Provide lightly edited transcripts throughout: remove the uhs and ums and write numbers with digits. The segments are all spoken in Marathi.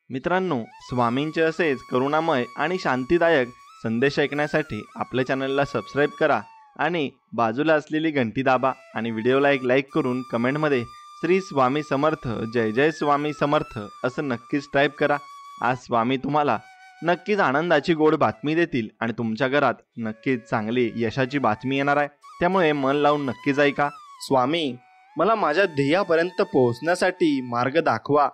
मित्रांनो, स्वामींचे असेच करुणामय आणि शांतीदायक संदेश ऐकण्यासाठी आपल्या चॅनलला सबस्क्राईब करा आणि बाजूला असलेली घंटी दाबा आणि व्हिडिओला एक लाईक करून कमेंटमध्ये श्री स्वामी समर्थ, जय जय स्वामी समर्थ असं नक्कीच टाईप करा। आज स्वामी तुम्हाला नक्कीच आनंदाची गोड बातमी देतील आणि तुमच्या घरात नक्कीच चांगली यशाची बातमी येणार आहे। त्यामुळे मन लावून नक्कीच ऐका। स्वामी, मला माझ्या ध्येयापर्यंत पोहोचण्यासाठी मार्ग दाखवा।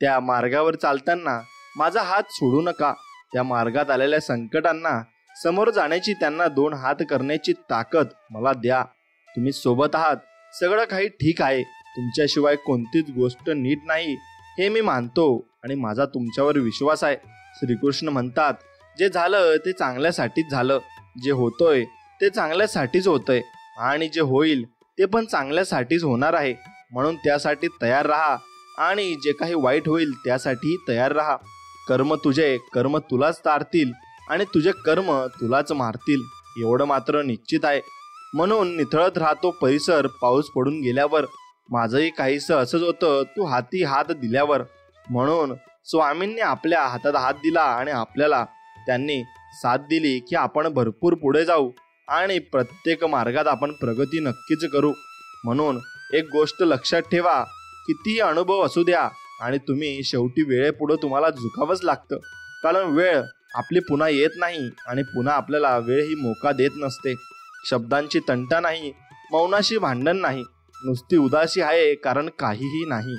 त्या मार्गावर चालताना माझा हात सोडू नका। त्या मार्गात आलेल्या संकटांना समोर जाण्याची, त्यांना 2 हात करण्याची ताकद मला द्या। तुम्ही सोबत आहात, सगळं काही ठीक आहे। तुमच्याशिवाय कोणतीच गोष्ट नीट नाही हे मी मानतो आणि माझा तुमच्यावर विश्वास आहे। श्रीकृष्ण म्हणतात, जे झालं ते चांगल्यासाठीच झालं, जे होतोय ते चांगल्यासाठीच होतंय आणि जे होईल ते पण चांगल्यासाठीच होणार आहे। म्हणून त्यासाठी तयार राहा आणि जे काही वाईट होईल त्यासाठी तयार राहा। कर्म तुझे कर्म तुलाच तारतील आणि तुझे कर्म तुलाच मारतील, एवढं मात्र निश्चित आहे। म्हणून निथळत राहतो परिसर पाऊस पडून गेल्यावर। माझंही काहीसं असंच होतं तू हाती हात दिल्यावर। म्हणून स्वामींनी आपल्या हातात हात दिला आणि आपल्याला त्यांनी साथ दिली की आपण भरपूर पुढे जाऊ आणि प्रत्येक मार्गात आपण प्रगती नक्कीच करू। म्हणून एक गोष्ट लक्षात ठेवा, कितीही अनुभव असू द्या आणि तुम्ही शेवटी वेळेपुढे तुम्हाला झुकावंच लागतं, कारण वेळ आपली पुन्हा येत नाही आणि पुन्हा आपल्याला वेळ ही मोका देत नसते। शब्दांची तंटा नाही, मौनाशी भांडण नाही, नुसती उदासी आहे कारण काहीही नाही।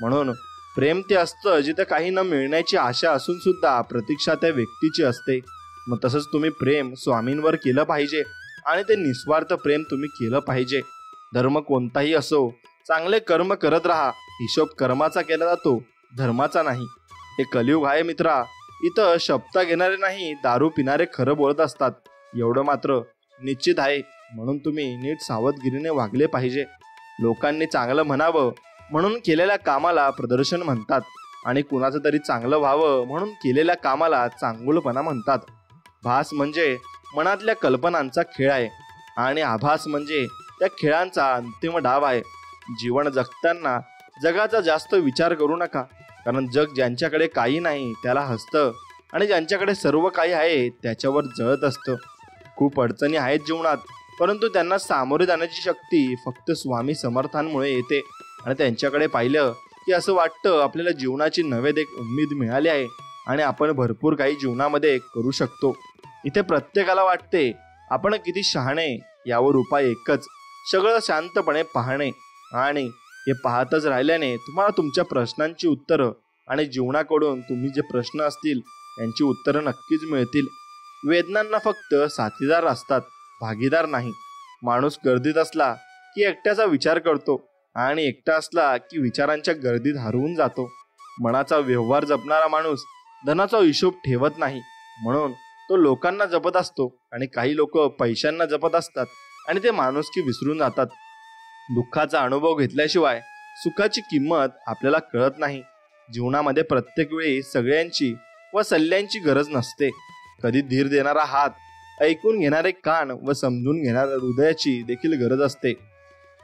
म्हणून प्रेम ते असतं जिथे काही न मिळण्याची आशा असून सुद्धा प्रतीक्षा त्या व्यक्तीची असते। मग तसंच तुम्ही प्रेम स्वामींवर केलं पाहिजे आणि ते निस्वार्थ प्रेम तुम्ही केलं पाहिजे। धर्म कोणताही असो, चांगले कर्म करत राहा। हिशोब कर्माचा केला जातो, धर्माचा नाही। हे कलियुग आहे मित्रा, इथं शपथा घेणारे नाही, दारू पिणारे खरं बोलत असतात, एवढं मात्र निश्चित आहे। म्हणून तुम्ही नीट सावधगिरीने वागले पाहिजे। लोकांनी चांगलं म्हणावं म्हणून केलेल्या कामाला प्रदर्शन म्हणतात आणि कुणाचं तरी चांगलं व्हावं म्हणून केलेल्या कामाला चांगुलपणा म्हणतात। भास म्हणजे मनातल्या कल्पनांचा खेळ आहे आणि आभास म्हणजे त्या खेळांचा अंतिम डाव आहे। जीवन जगताना जगाचा जास्त विचार करू नका, कारण जग ज्यांच्याकडे काही नाही त्याला हसतं आणि ज्यांच्याकडे सर्व काही आहे त्याच्यावर जळत असतं। खूप अडचणी आहेत जीवनात, परंतु त्यांना सामोरे जाण्याची शक्ती फक्त स्वामी समर्थांमुळे येते आणि त्यांच्याकडे पाहिलं की असं वाटतं आपल्याला जीवनाची नव्हे एक उम्मीद मिळाली आहे आणि आपण भरपूर काही जीवनामध्ये करू शकतो। इथे प्रत्येकाला वाटते आपण किती शहाणे, यावर उपाय एकच, सगळं शांतपणे पाहणे आणि हे पाहतच राहिल्याने तुम्हाला तुमच्या प्रश्नांची उत्तरं आणि जीवनाकडून तुम्ही जे प्रश्न असतील यांची उत्तरं नक्कीच मिळतील। वेदनांना फक्त साथीदार असतात, भागीदार नाही। माणूस गर्दीत असला की एकट्याचा विचार करतो आणि एकटा असला की विचारांच्या गर्दीत हरवून जातो। मनाचा व्यवहार जपणारा माणूस धनाचा हिशोब ठेवत नाही, म्हणून तो लोकांना जपत असतो आणि काही लोक पैशांना जपत असतात आणि ते माणुसकी विसरून जातात। दुःखाचा अनुभव घेतल्याशिवाय सुखाची किंमत आपल्याला कळत नाही। जीवनामध्ये प्रत्येक वेळी सगळ्यांची व सल्ल्यांची गरज नसते। कधी धीर देणारा हात, ऐकून घेणारे कान व समजून घेणाऱ्या हृदयाची देखील गरज असते।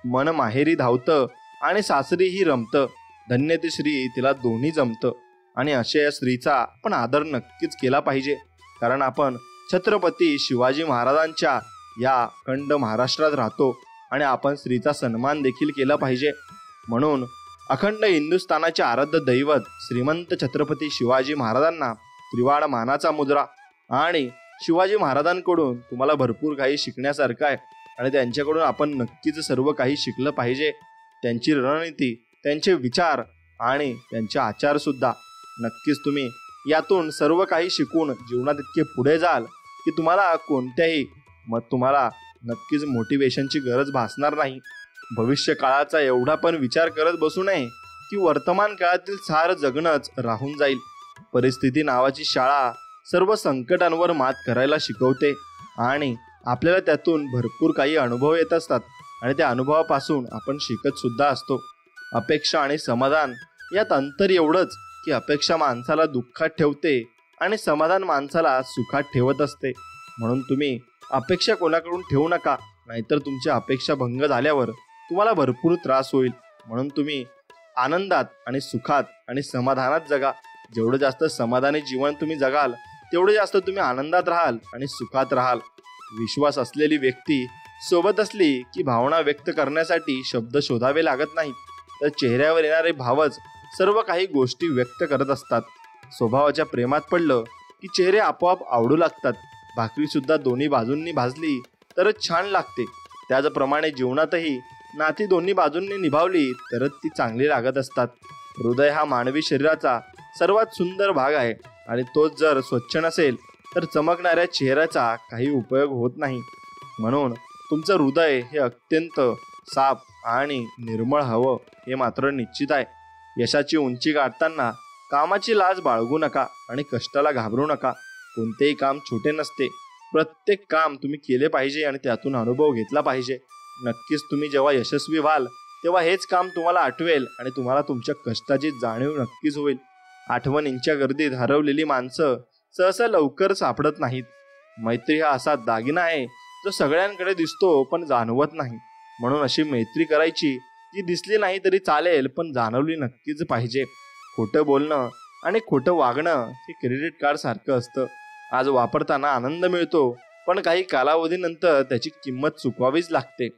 मन माहेरी धावतं आणि सासरीही रमतं, धन्य ती स्त्री तिला दोन्ही जमतं आणि अशा या स्त्रीचा आपण आदर नक्कीच केला पाहिजे, कारण आपण छत्रपती शिवाजी महाराजांच्या या अखंड महाराष्ट्रात राहतो आणि आपण स्त्रीचा सन्मान देखील केला पाहिजे। म्हणून अखंड हिंदुस्थानाचे आराध्य दैवत श्रीमंत छत्रपती शिवाजी महाराजांना त्रिवाड मानाचा मुजरा आणि शिवाजी महाराजांकडून तुम्हाला भरपूर काही शिकण्यासारखं आहे आणि त्यांच्याकडून आपण नक्कीच सर्व काही शिकलं पाहिजे। त्यांची रणनीती, त्यांचे विचार आणि त्यांचे आचार सुद्धा। नक्कीच तुम्ही यातून सर्व काही शिकून जीवनात इतके पुढे जाल की तुम्हाला कोणत्याही तुम्हाला नक्कीच मोटिवेशनची गरज भासणार नाही। भविष्य काळाचा एवढा पण विचार करत बसू नये की वर्तमान काळातील सारं जगणंच राहून जाईल। परिस्थिती नावाची शाळा सर्व संकटांवर मात करायला शिकवते आणि आपल्याला त्यातून भरपूर काही अनुभव येत असतात आणि त्या अनुभवापासून आपण शिकत सुद्धा असतो। अपेक्षा आणि समाधान यात अंतर एवढंच की अपेक्षा माणसाला दुःखात ठेवते आणि समाधान माणसाला सुखात ठेवत असते। म्हणून तुम्ही अपेक्षा कोणाकडून ठेवू नका, नाहीतर तुमच्या अपेक्षा भंग झाल्यावर तुम्हाला भरपूर त्रास होईल। म्हणून तुम्ही आनंदात आणि सुखात आणि समाधानात जगा। जेवढं जास्त समाधानी जीवन तुम्ही जगाल तेवढे जास्त तुम्ही आनंदात राहाल आणि सुखात राहाल. विश्वास असलेली व्यक्ती सोबत असली की भावना व्यक्त करण्यासाठी शब्द शोधावे लागत नाहीत, तर चेहऱ्यावर येणारे भावच सर्व काही गोष्टी व्यक्त करत असतात. स्वभावाच्या प्रेमात पडलं की चेहरे आपोआप आवडू लागतात. भाकरी सुद्धा दोन्ही बाजूंनी भाजली तरच छान लागते. त्याचप्रमाणे जीवनातही नाती दोन्ही बाजूंनी निभावली तरच ती चांगली लागत असतात. हृदय हा मानवी शरीराचा सर्वात सुंदर भाग आहे आणि तोच जर स्वच्छ नसेल तर चमकणाऱ्या चेहऱ्याचा काही उपयोग होत नाही. म्हणून तुमचं हृदय हे अत्यंत साफ आणि निर्मळ हवं हे मात्र निश्चित आहे. यशाची उंची गाठताना कामाची लाज बाळगू नका आणि कष्टाला घाबरू नका. कोणतेही काम छोटे नसते. प्रत्येक काम तुम्ही केले पाहिजे आणि त्यातून अनुभव घेतला पाहिजे. नक्कीच तुम्ही जेव्हा यशस्वी व्हाल तेव्हा हेच काम तुम्हाला आठवेल आणि तुम्हाला तुमच्या कष्टाची जाणीव नक्कीच होईल. आठवणींच्या गर्दीत हरवलेली माणसं सहसा लवकर सापडत नाहीत. मैत्री हा असा दागिना आहे जो सगळ्यांकडे दिसतो पण जाणवत नाही. म्हणून अशी मैत्री करायची जी दिसली नाही तरी चालेल पण जाणवली नक्कीच पाहिजे. खोटं बोलणं आणि खोटं वागणं हे क्रेडिट कार्ड सारखं असतं. आज वापरताना आनंद मिळतो पण काही कालावधीनंतर त्याची किंमत चुकवावीच लागते.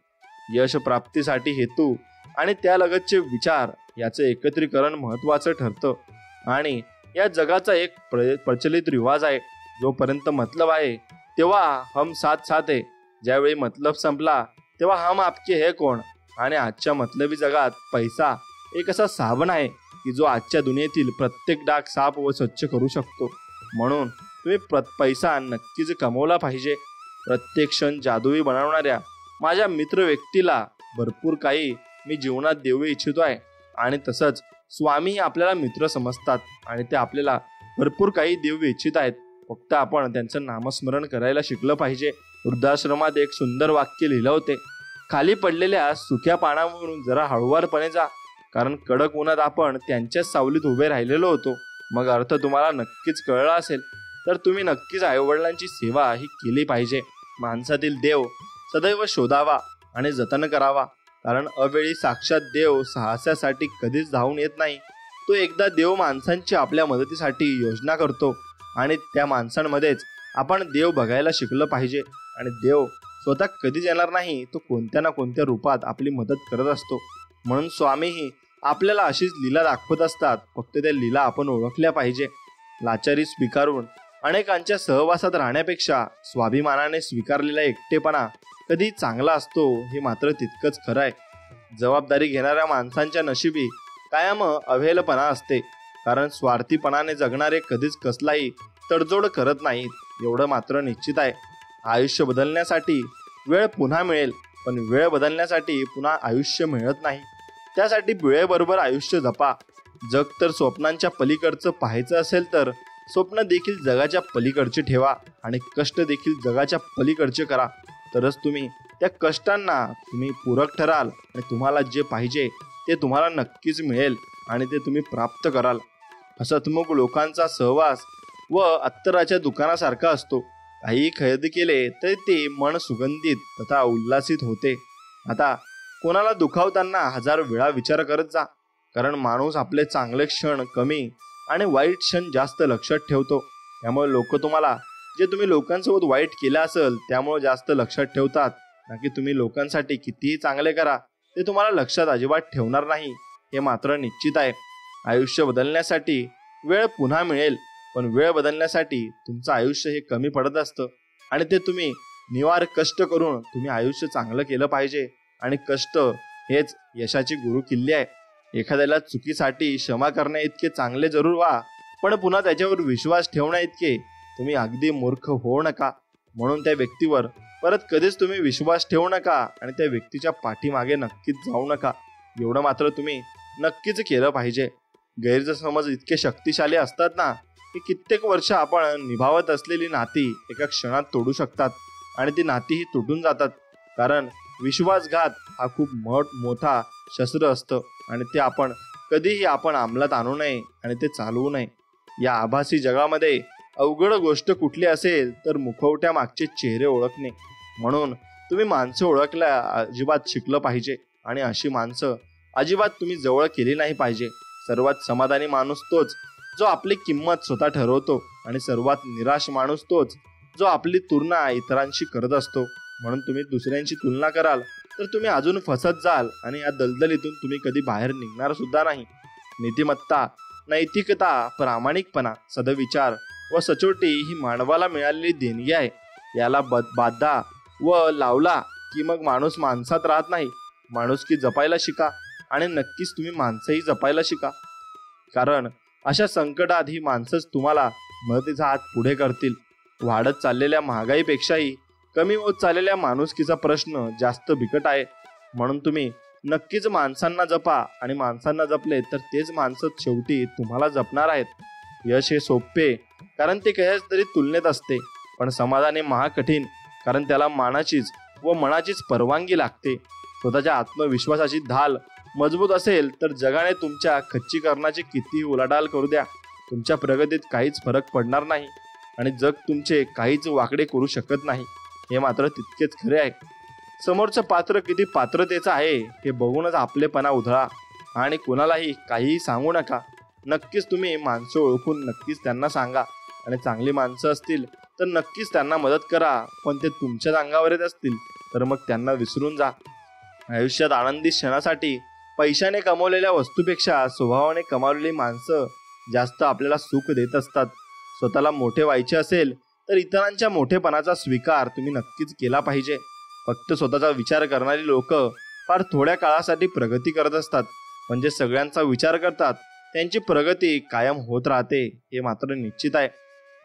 यश प्राप्तीसाठी हेतू आणि त्यालगतचे विचार याचं एकत्रीकरण महत्त्वाचं ठरतं. आणि या जगाचा एक प्रचलित रिवाज आहे, जोपर्यंत मतलब आहे तेव्हा हम साथ साथ है, ज्यावेळी मतलब संपला तेव्हा हम आपके है कोण. आणि आजच्या मतलबी जगात पैसा एक असा साबण आहे की जो आजच्या दुनियेतील प्रत्येक डाग साफ व स्वच्छ करू शकतो. म्हणून तुम्ही पैसा नक्कीच कमवला पाहिजे. प्रत्येक क्षण जादुई बनवणाऱ्या माझ्या मित्र व्यक्तीला भरपूर काही मी जीवनात देऊ इच्छितो आहे. आणि तसंच स्वामी आपल्याला मित्र समजतात आणि ते आपल्याला भरपूर काही देऊ इच्छित आहेत. फक्त आपण त्यांचं नामस्मरण करायला शिकलं पाहिजे. वृद्धाश्रमात एक सुंदर वाक्य लिहिलं होते, खाली पडलेल्या सुक्या पानावरून जरा हळुवारपणे जा, कारण कडक उन्हात आपण त्यांच्याच सावलीत उभे राहिलेलो होतो. मग अर्थ तुम्हाला नक्कीच कळला असेल तर तुम्ही नक्कीच आईवडिलांची सेवा ही केली पाहिजे. माणसातील देव सदैव शोधावा आणि जतन करावा, कारण अवेळी साक्षात देव साहसासाठी कधीच धावून येत नाही. तो एकदा देव माणसांची आपल्या मदतीसाठी योजना करतो आणि त्या माणसांमध्येच आपण देव बघायला शिकलं पाहिजे. आणि देव स्वतः कधीच येणार नाही, तो कोणत्या ना कोणत्या रूपात आपली मदत करत असतो. म्हणून स्वामीही आपल्याला अशीच लीला दाखवत असतात, फक्त त्या लीला आपण ओळखल्या पाहिजे. लाचारी स्वीकारून अनेकांच्या सहवासात राहण्यापेक्षा स्वाभिमानाने स्वीकारलेला एकटेपणा कधी चांगला असतो हे मात्र तितकंच खरं आहे. जबाबदारी घेणाऱ्या माणसांच्या नशिबी कायम अवहेलपणा असते, कारण स्वार्थीपणाने जगणारे कधीच कसलाही तडजोड करत नाहीत. एवढं मात्र निश्चित आहे, आयुष्य बदलण्यासाठी वेळ पुन्हा मिळेल, पण वेळ बदलण्यासाठी पुन्हा आयुष्य मिळत नाही. त्यासाठी वेळेबरोबर आयुष्य जपा. जग तर स्वप्नांच्या पलीकडचं पाहायचं असेल तर स्वप्न देखील जगाच्या पलीकडचे ठेवा आणि कष्ट देखील जगाच्या पलीकडचे करा. तरच तुम्ही त्या कष्टांना तुम्ही पूरक ठराल आणि तुम्हाला जे पाहिजे ते तुम्हाला नक्कीच मिळेल आणि ते तुम्ही प्राप्त कराल. हसतमुख लोकांचा सहवास व अत्तराच्या दुकानासारखा असतो. काही खरेदी केले तर ते मन सुगंधित तथा उल्हासित होते. आता कोणाला दुखावताना 1000 वेळा विचार करत जा, कारण माणूस आपले चांगले क्षण कमी आणि वाईट क्षण जास्त लक्षात ठेवतो. त्यामुळे लोक तुम्हाला जे तुम्ही लोकांसोबत वाईट केलं असेल त्यामुळे जास्त लक्षात ठेवतात, ना की तुम्ही लोकांसाठी कितीही चांगले करा ते तुम्हाला लक्षात अजिबात ठेवणार नाही हे मात्र निश्चित आहे. आयुष्य बदलण्यासाठी वेळ पुन्हा मिळेल, पण वेळ बदलण्यासाठी तुमचं आयुष्य हे कमी पडत असतं आणि ते तुम्ही निवार कष्ट करून तुम्ही आयुष्य चांगलं केलं पाहिजे. आणि कष्ट हेच यशाची गुरु किल्ली आहे. एखाद्याला चुकीसाठी क्षमा करण्या इतके चांगले जरूर व्हा, पण पुन्हा त्याच्यावर विश्वास ठेवण्या इतके तुम्ही अगदी मूर्ख होऊ नका. म्हणून त्या व्यक्तीवर परत कधीच तुम्ही विश्वास ठेवू नका आणि त्या व्यक्तीच्या पाठीमागे नक्कीच जाऊ नका. एवढं मात्र तुम्ही नक्कीच केलं पाहिजे. गैरसमज इतके शक्तिशाली असतात ना की कित्येक वर्ष आपण निभावत असलेली नाती एका क्षणात तोडू शकतात आणि ती नातीही तुटून जातात. कारण विश्वासघात हा खूप मोठा शस्त्र असतं आणि ते आपण कधीही अंमलात आणू नये आणि ते चालवू नये. या आभासी जगामध्ये अवघड गोष्ट कुठली असेल तर मुखवट्या मागचे चेहरे ओळखणे. म्हणून तुम्ही माणसं ओळखल्या अजिबात शिकलं पाहिजे आणि अशी माणसं अजिबात तुम्ही जवळ केली नाही पाहिजे. सर्वात समाधानी माणूस तोच जो आपली किंमत स्वतः ठरवतो, आणि सर्वात निराश माणूस तोच जो आपली तुलना इतरांशी करत असतो. म्हणून तुम्ही दुसऱ्यांची तुलना कराल तर तुम्ही अजून फसत जाल, आणि या दलदलीतून तुम्ही कधी बाहेर निघणार सुद्धा नाही. नीतिमत्ता, नैतिकता, प्रामाणिकपणा, सदविचार व सचोटी ही मानवाला मिळालेली देणगी आहे. याला बाधा व लावला की मग माणूस माणसात राहत नाही. माणुसकी जपायला शिका, आणि नक्कीच तुम्ही माणसंही जपायला शिका. कारण अशा संकटात ही माणसंच तुम्हाला मदतीचा हात पुढे करतील. वाढत चाललेल्या महागाईपेक्षाही कमी होत चाललेल्या माणुसकीचा प्रश्न जास्त बिकट आहे. म्हणून तुम्ही नक्कीच माणसांना जपा, आणि माणसांना जपले तर तेच माणसं शेवटी तुम्हाला जपणार आहेत. यश हे सोपे कारण ते कशाच तरी तुलनेत असते, पण समाधान महाकठीण कारण त्याला मानाचीच व मनाचीच परवानगी लागते. स्वतःच्या आत्मविश्वासाची ढाल मजबूत असेल तर जगाने तुमच्या खच्चीकरणाची किती उलाढाल करू द्या, तुमच्या प्रगतीत काहीच फरक पडणार नाही, आणि जग तुमचे काहीच वाकडे करू शकत नाही. हे मात्र तितकेच खरे आहे. समोरचं पात्र किती पात्रतेचं आहे हे बघूनच आपलेपणा उधळा, आणि कोणालाही काहीही सांगू नका. नक्कीच तुम्ही माणसं ओळखून नक्कीच त्यांना सांगा, आणि चांगली माणसं असतील तर नक्कीच त्यांना मदत करा. पण ते तुमच्याच अंगावर येत असतील तर मग त्यांना विसरून जा. आयुष्यात आनंदी क्षणासाठी पैशाने कमवलेल्या वस्तूपेक्षा स्वभावाने कमावलेली माणसं जास्त आपल्याला सुख देत असतात. स्वतःला मोठे व्हायचे असेल तर इतरांच्या मोठेपणाचा स्वीकार तुम्ही नक्कीच केला पाहिजे. फक्त स्वतःचा विचार करणारी लोक फार थोड्या काळासाठी प्रगती करत असतात, म्हणजे सगळ्यांचा विचार करतात त्यांची प्रगती कायम होत राहते हे मात्र निश्चित आहे.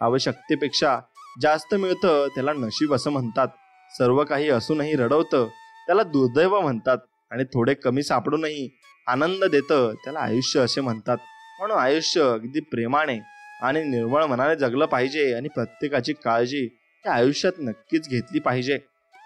आवश्यकतेपेक्षा जास्त मिळतं त्याला नशीब असं म्हणतात. सर्व काही असूनही रडवतं त्याला दुर्दैव म्हणतात, आणि थोडे कमी सापडूनही आनंद देतं त्याला आयुष्य असे म्हणतात. म्हणून आयुष्य अगदी प्रेमाने आणि निर्मळ मनाने जगलं पाहिजे, आणि प्रत्येकाची काळजी या आयुष्यात नक्कीच घेतली पाहिजे.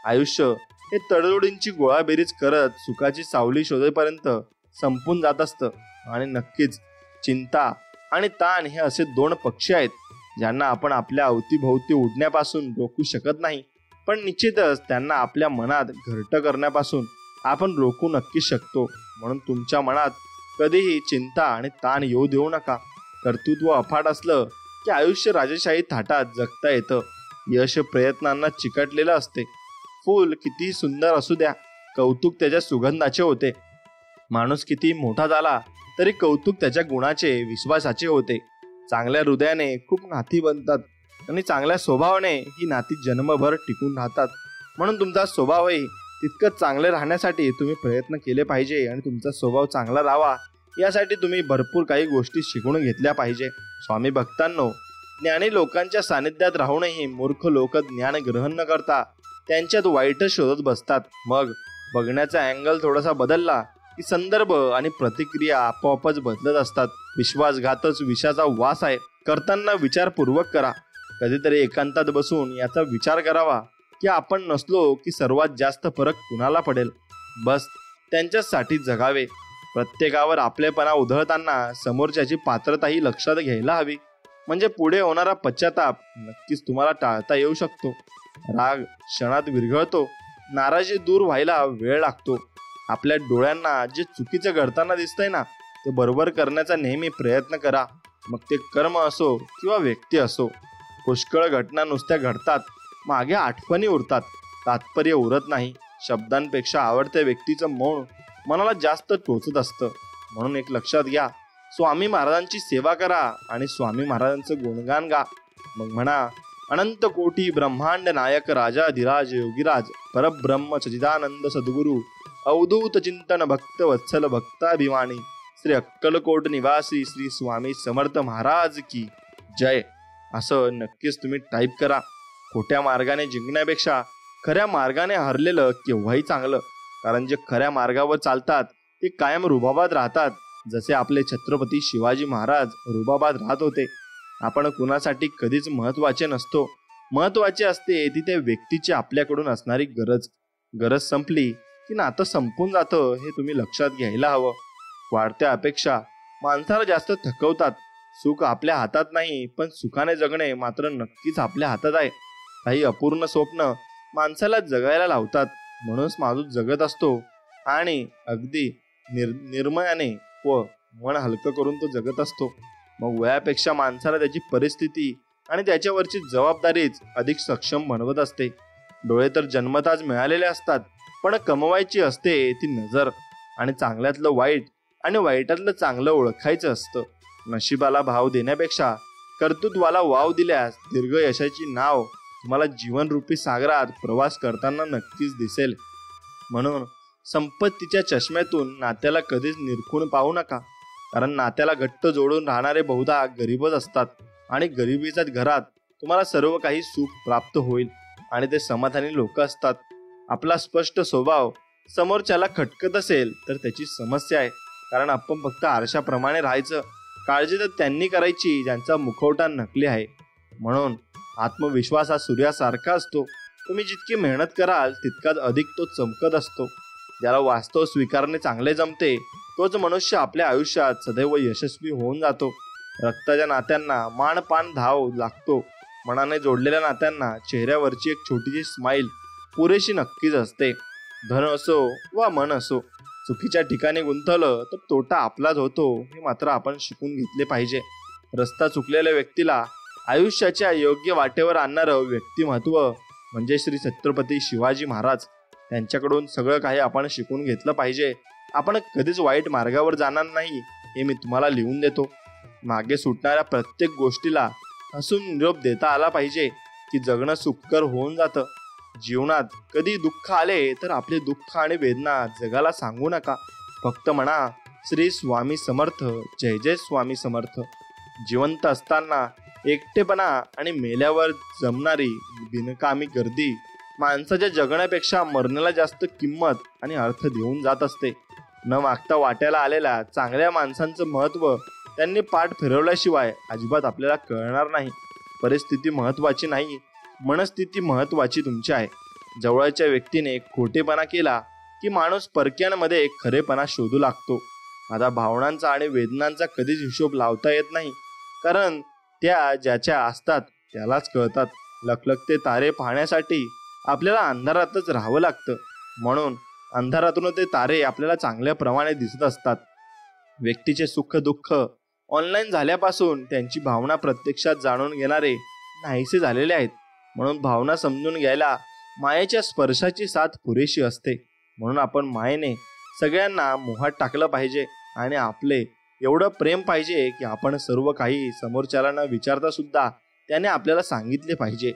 आयुष्य हे तडजोडींची गोळाबेरीज करत सुखाची सावली शोधेपर्यंत संपून जात असतं. आणि नक्कीच चिंता आणि ताण हे असे दोन पक्षी आहेत ज्यांना आपण आपल्या अवतीभोवती उडण्यापासून रोखू शकत नाही, पण निश्चितच त्यांना आपल्या मनात घरटं करण्यापासून आपण रोखू नक्की शकतो. म्हणून तुमच्या मनात कधीही चिंता आणि ताण येऊ देऊ नका. कर्तृत्व अफाट असलं की आयुष्य राजेशाही थाटात जगता येतं. यश प्रयत्नांना चिकटलेलं असते. फूल किती सुंदर असू द्या, कौतुक त्याच्या सुगंधाचे होते. माणूस किती मोठा झाला तरी कौतुक त्याच्या गुणाचे, विश्वासाचे होते. चांगल्या हृदयाने खूप नाती बनतात, आणि चांगल्या स्वभावाने ही नाती जन्मभर टिकून राहतात. म्हणून तुमचा स्वभावही तितकंच चांगले राहण्यासाठी तुम्ही प्रयत्न केले पाहिजे, आणि तुमचा स्वभाव चांगला राहावा यासाठी तुम्ही भरपूर काही गोष्टी शिकून घेतल्या पाहिजे. स्वामी भक्तांनो, ज्ञानी लोकांच्या सानिध्यात राहूनही मूर्ख लोक ज्ञान ग्रहण न करता त्यांच्यात वाईटच शोधत बसतात. मग बघण्याचा अँगल थोडासा बदलला की संदर्भ आणि प्रतिक्रिया आपोआपच बदलत असतात. विश्वासघातच विषाचा वास आहे. करताना विचारपूर्वक करा. कधीतरी एकांतात बसून याचा विचार करावा की आपण नसलो की सर्वात जास्त फरक कुणाला पडेल. बस त्यांच्यासाठी जगावे. प्रत्येकावर आपलेपणा उधळताना समोरच्याची पात्रताही लक्षात घ्यायला हवी, म्हणजे पुढे होणारा पश्चाताप नक्कीच तुम्हाला टाळता येऊ शकतो. राग क्षणात विरघळतो, नाराजी दूर व्हायला वेळ लागतो. आपल्या डोळ्यांना जे चुकीचं घडताना दिसतंय ना, ते बरोबर करण्याचा नेहमी प्रयत्न करा. मग ते कर्म असो किंवा व्यक्ती असो. पुष्कळ घटना नुसत्या घडतात, मागे आठवणी उरतात, तात्पर्य उरत नाही. शब्दांपेक्षा आवडत्या व्यक्तीचं मौन मनाला जास्त टोचत असतं. म्हणून एक लक्षात घ्या, स्वामी महाराजांची सेवा करा आणि स्वामी महाराजांचं गुणगान गा. मग म्हणा, अनंत कोटी ब्रह्मांड नायक राजाधिराज योगीराज परब्रह्म सच्चिदानंद सद्गुरु अवधूत चिंतन भक्त वत्सल भक्ताभिमानी श्री अक्कलकोट निवासी श्री स्वामी समर्थ महाराज की जय, असं नक्कीच तुम्ही टाईप करा. खोट्या मार्गाने जिंकण्यापेक्षा खऱ्या मार्गाने हरलेलं केव्हाही चांगलं. कारण जे खऱ्या मार्गावर चालतात ते कायम रुबाबात राहतात. जसे आपले छत्रपती शिवाजी महाराज रुबाबात राहत होते. आपण कुणासाठी कधीच महत्वाचे नसतो. महत्वाचे असते ती त्या व्यक्तीची आपल्याकडून असणारी गरज. गरज संपली की नातं संपून जातं, हे तुम्ही लक्षात घ्यायला हवं. वाढत्या अपेक्षा माणसाला जास्त थकवतात. सुख आपल्या हातात नाही, पण सुखाने जगणे मात्र नक्कीच आपल्या हातात आहे. काही अपूर्ण स्वप्न माणसाला जगायला लावतात. म्हणूनच माणूस जगत असतो आणि अगदी निर्मयाने व मन हलकं करून तो जगत असतो. मग वयापेक्षा माणसाला त्याची परिस्थिती आणि त्याच्यावरची जबाबदारीच अधिक सक्षम बनवत असते. डोळे तर जन्मताच मिळालेले असतात, पण कमवायची असते ती नजर. आणि चांगल्यातलं वाईट आणि वाईटातलं चांगलं ओळखायचं असतं. नशिबाला भाव देण्यापेक्षा कर्तृत्वाला वाव दिल्यास दीर्घ यशाची नाव तुम्हाला जीवनरूपी सागरात प्रवास करताना नक्कीच दिसेल. म्हणून संपत्तीच्या चष्म्यातून नात्याला कधीच निरखून पाहू नका, कारण नात्याला घट्ट जोडून राहणारे बहुधा गरीबच असतात. आणि गरिबीच्या घरात तुम्हाला सर्व काही सुख प्राप्त होईल आणि ते समाधानी लोक असतात. आपला स्पष्ट स्वभाव समोरच्याला खटकत असेल तर त्याची समस्या आहे, कारण आपण फक्त आरशाप्रमाणे राहायचं. काळजी तर त्यांनी करायची ज्यांचा मुखवटा नकली आहे. म्हणून आत्मविश्वास हा सूर्यासारखा असतो. तुम्ही जितकी मेहनत कराल तितकाच अधिक तो चमकत असतो. ज्याला वास्तव स्वीकारणे चांगले जमते तोच मनुष्य आपल्या आयुष्यात सदैव यशस्वी होऊन जातो. रक्ताच्या नात्यांना मानपान धाव लागतो. मनाने जोडलेल्या नात्यांना चेहऱ्यावरची एक छोटीशी स्माईल पुरेशी नक्कीच असते. धन असो वा मन असो, चुकीच्या ठिकाणी गुंतवलं तर तोटा आपलाच होतो, हे मात्र आपण शिकून घेतले पाहिजे. रस्ता चुकलेल्या व्यक्तीला आयुष्याच्या योग्य वाटेवर आणणारं व्यक्तिमत्व म्हणजे श्री छत्रपती शिवाजी महाराज. त्यांच्याकडून सगळं काही आपण शिकून घेतलं पाहिजे. आपण कधीच वाईट मार्गावर जाणार नाही हे मी तुम्हाला लिहून देतो. मागे सुटणाऱ्या प्रत्येक गोष्टीला हसून निरोप देता आला पाहिजे की जगणं सुखकर होऊन जातं. जीवनात कधी दुःख आले तर आपले दुःख आणि वेदना जगाला सांगू नका. फक्त म्हणा श्री स्वामी समर्थ, जय जय स्वामी समर्थ. जिवंत असताना एकटेपणा आणि मेल्यावर जमणारी बिनकामी गर्दी माणसाच्या जगण्यापेक्षा मरण्याला जास्त किंमत आणि अर्थ देऊन जात असते. न मागता वाट्याला आलेल्या चांगल्या माणसांचं महत्त्व त्यांनी पाठ फिरवल्याशिवाय अजिबात आपल्याला कळणार नाही. परिस्थिती महत्त्वाची नाही, मनस्थिती महत्त्वाची तुमची आहे. जवळच्या व्यक्तीने खोटेपणा केला की माणूस परक्यांमध्ये खरेपणा शोधू लागतो. आता भावनांचा आणि वेदनांचा कधीच हिशोब लावता येत नाही, कारण त्या ज्याच्या असतात त्यालाच कळतात. लखलखते तारे पाहण्यासाठी आपल्याला अंधारातच राहावं लागतं. म्हणून अंधारातून ते तारे आपल्याला चांगल्या प्रमाणे दिसत असतात. व्यक्तीचे सुख दुःख ऑनलाईन झाल्यापासून त्यांची भावना प्रत्यक्षात जाणून घेणारे नाहीसे झालेले आहेत. म्हणून भावना समजून घ्यायला मायेच्या स्पर्शाची साथ पुरेशी असते. म्हणून आपण मायेने सगळ्यांना मोहात टाकलं पाहिजे आणि आपले एवढं प्रेम पाहिजे की आपण सर्व काही समोरच्याला न विचारता सुद्धा त्याने आपल्याला सांगितले पाहिजे.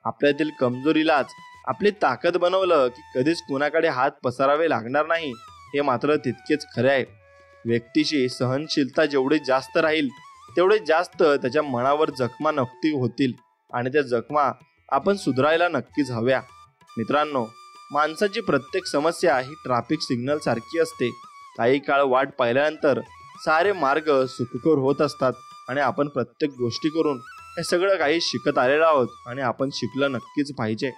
आपल्यातील कमजोरीलाच आपली ताकद बनवलं की कधीच कुणाकडे हात पसरावे लागणार नाही, हे मात्र तितकेच खरे आहे. व्यक्तीची सहनशीलता जेवढी जास्त राहील तेवढे जास्त त्याच्या मनावर जखमा नक्की होतील आणि त्या जखमा आपण सुधारायला नक्कीच हव्या. मित्रांनो, माणसाची प्रत्येक समस्या ही ट्रॅफिक सिग्नल सारखी असते. काही काळ वाट पाहिल्यानंतर सारे मार्ग सुखकर होत असतात आणि आपण प्रत्येक गोष्टी करून हे सगळं काही शिकत आलेलो आहोत आणि आपण शिकलं नक्कीच पाहिजे.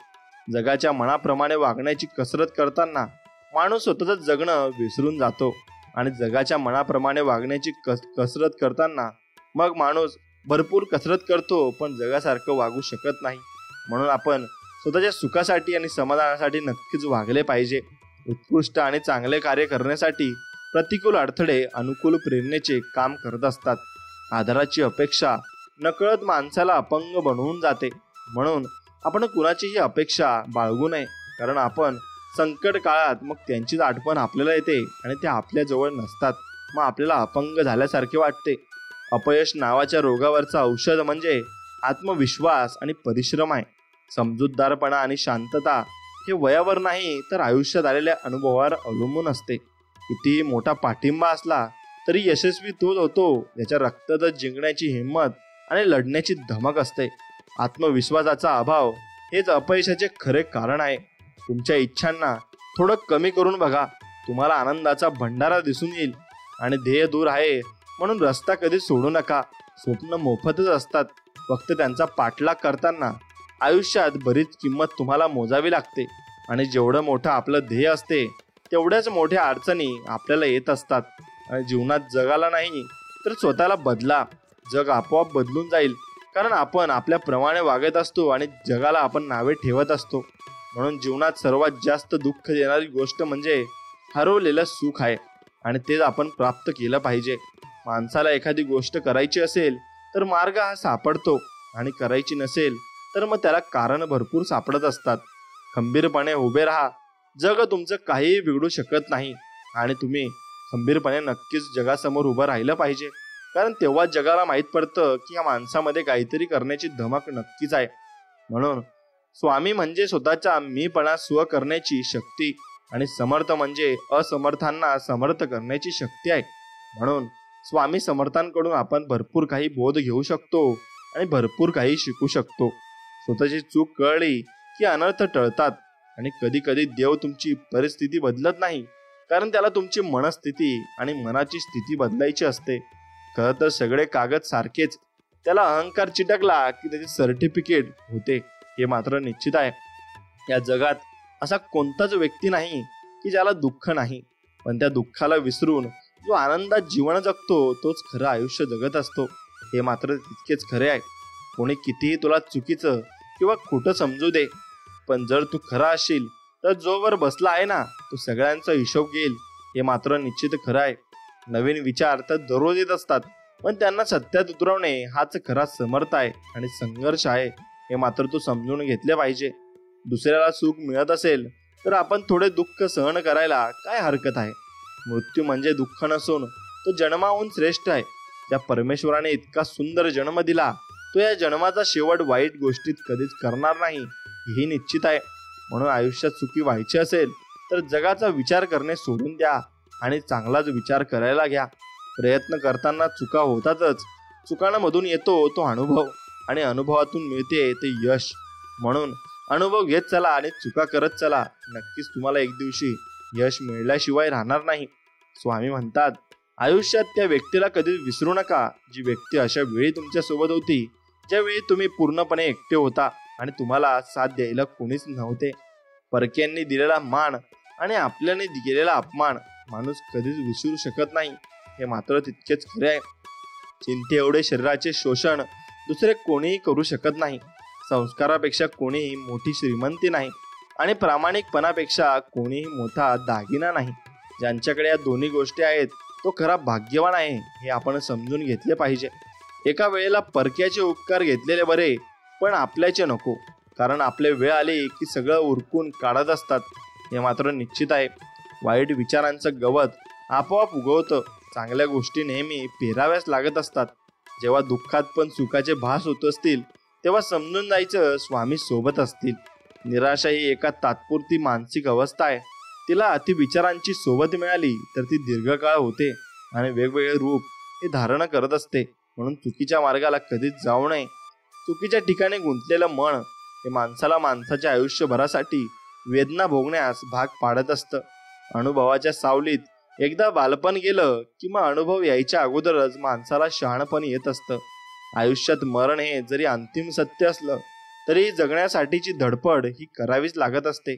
जगाच्या मनाप्रमाणे वागण्याची कसरत करताना माणूस स्वतःच जगणं विसरून जातो आणि जगाच्या मनाप्रमाणे वागण्याची कसरत करताना मग माणूस भरपूर कसरत करतो पण जगासारखं वागू शकत नाही. म्हणून आपण स्वतःच्या सुखासाठी आणि समाधानासाठी नक्कीच वागले पाहिजे. उत्कृष्ट आणि चांगले कार्य करण्यासाठी प्रतिकूल अडथळे अनुकूल प्रेरणेचे काम करत असतात. आधाराची अपेक्षा नकळत माणसाला अपंग बनवून जाते. म्हणून आपण कुणाचीही अपेक्षा बाळगू नये, कारण आपण संकट काळात मग त्यांचीच आठवण आपल्याला येते आणि ते आपल्या जवळ नसतात. मग आपल्याला अपंग झाल्यासारखे वाटते. अपयश नावाच्या रोगावरचं औषध म्हणजे आत्मविश्वास आणि परिश्रम आहे. समजूतदारपणा आणि शांतता हे वयावर नाही तर आयुष्यात आलेल्या अनुभवावर अवलंबून असते. कितीही मोठा पाठिंबा असला तरी यशस्वी तोच होतो ज्याच्या रक्तात जिंकण्याची हिंमत आणि लढण्याची धमक असते. आत्मविश्वासाचा अभाव हेच अपयशाचे खरे कारण आहे. तुमच्या इच्छांना थोडं कमी करून बघा, तुम्हाला आनंदाचा भंडारा दिसून येईल. आणि ध्येय दूर आहे म्हणून रस्ता कधी सोडू नका. स्वप्न मोफतच असतात, फक्त त्यांचा पाठलाग करताना आयुष्यात बरीच किंमत तुम्हाला मोजावी लागते. आणि जेवढं मोठं आपलं ध्येय असते तेवढ्याच मोठ्या अडचणी आपल्याला येत असतात. आणि जीवनात जगाला नाही तर स्वतःला बदला. जग आपोआप बदलून जाईल, कारण आपण आपल्याप्रमाणे वागत असतो आणि जगाला आपण नावे ठेवत असतो. म्हणून जीवनात सर्वात जास्त दुःख देणारी गोष्ट म्हणजे हरवलेलं सुख आहे आणि तेच आपण प्राप्त केलं पाहिजे. माणसाला एखादी गोष्ट करायची असेल तर मार्ग हा सापडतो आणि करायची नसेल तर मग त्याला कारण भरपूर सापडत असतात. खंबीरपणे उभे राहा. जग तुमचं काहीही बिघडू शकत नाही आणि तुम्ही खंबीरपणे नक्कीच जगासमोर उभं राहिलं पाहिजे. कारण तेव्हा जगाला माहीत पडतं की या माणसामध्ये काहीतरी करण्याची धमक नक्कीच आहे. म्हणून स्वामी म्हणजे स्वतःचा मीपणा स्व करण्याची शक्ती आणि समर्थ म्हणजे असमर्थांना समर्थ करण्याची शक्ती आहे. म्हणून स्वामी समर्थांकडून आपण भरपूर काही बोध घेऊ शकतो आणि भरपूर काही शिकू शकतो. स्वतःची चूक कळली की अनर्थ टळतात आणि कधी कधी देव तुमची परिस्थिती बदलत नाही, कारण त्याला तुमची मनस्थिती आणि मनाची स्थिती बदलायची असते. खरं तर सगळे कागद सारखेच, त्याला अहंकार चिटकला की त्याचे सर्टिफिकेट होते हे मात्र निश्चित आहे. या जगात असा कोणताच व्यक्ती नाही की ज्याला दुःख नाही, पण त्या दुःखाला विसरून जो आनंदात जीवन जगतो तोच खरं आयुष्य जगत असतो हे मात्र तितकेच खरे आहे. कोणी कितीही तुला चुकीचं किंवा खोटं समजू दे, पण जर तू खरा असशील तर जोवर बसला आहे ना तो सगळ्यांचा हिशोब घेईल हे मात्र निश्चित खरं आहे. नवीन विचार तर दररोज येत असतात, पण त्यांना सत्यात उतरवणे हाच खरा समर्थ आहे आणि संघर्ष आहे हे मात्र तू समजून घेतले पाहिजे. दुसऱ्याला सुख मिळत असेल तर आपण थोडे दुःख सहन करायला काय हरकत आहे. मृत्यू म्हणजे दुःख नसून तो जन्माहून श्रेष्ठ आहे. त्या परमेश्वराने इतका सुंदर जन्म दिला, तो या जन्माचा शेवट वाईट गोष्टीत कधीच करणार नाही हेही निश्चित आहे. म्हणून आयुष्यात सुखी व्हायचे असेल तर जगाचा विचार करणे सोडून द्या आणि चांगलाच विचार करायला घ्या. प्रयत्न करताना चुका होतातच, चुकांमधून येतो तो अनुभव आणि अनुभवातून मिळते ते यश. म्हणून अनुभव घेत चला आणि चुका करत चला. नक्कीच तुम्हाला एक दिवशी यश मिळाल्याशिवाय राहणार नाही. स्वामी म्हणतात, आयुष्यात त्या व्यक्तीला कधीच विसरू नका जी व्यक्ती अशा वेळी तुमच्या सोबत होती ज्यावेळी तुम्ही पूर्णपणे एकटे होता आणि तुम्हाला साथ द्यायला कोणीच नव्हते. परक्यांनी दिलेला मान आणि आपल्याने केलेला अपमान माणूस कधीच विसरू शकत नाही हे मात्र तितकेच खरे आहे. चिंते एवढे शरीराचे शोषण दुसरे कोणीही करू शकत नाही. संस्कारापेक्षा कोणीही मोठी श्रीमंती नाही आणि प्रामाणिकपणापेक्षा कोणीही मोठा दागिना नाही. ज्यांच्याकडे या दोन्ही गोष्टी आहेत तो खरा भाग्यवान आहे हे आपण समजून घेतले पाहिजे. एका वेळेला परक्याचे उपकार घेतलेले बरे, पण आपल्याचे नको, कारण आपले वेळ आली की सगळं उरकून काढत असतात हे मात्र निश्चित आहे. वाईट विचारांचं गवत आपोआप उगवतं. चांगल्या गोष्टी नेहमी पेराव्याच लागत असतात. जेव्हा दुःखात पण सुखाचे भास होत असतील तेव्हा समजून जायचं स्वामी सोबत असतील. निराशा ही एका तात्पुरती मानसिक अवस्था आहे. तिला अतिविचारांची सोबत मिळाली तर ती दीर्घकाळ होते आणि वेगवेगळे रूप हे धारण करत असते. म्हणून चुकीच्या मार्गाला कधीच जाऊ नये. चुकीच्या ठिकाणी गुंतलेलं मन हे माणसाला माणसाच्या आयुष्यभरासाठी वेदना भोगण्यास भाग पाडत असतं. अनुभवाच्या सावलीत एकदा बालपण गेलं की मग अनुभव यायच्या अगोदरच माणसाला शहाणपण येत असतं. आयुष्यात मरण हे जरी अंतिम सत्य असलं तरी जगण्यासाठीची धडपड ही करावीच लागत असते.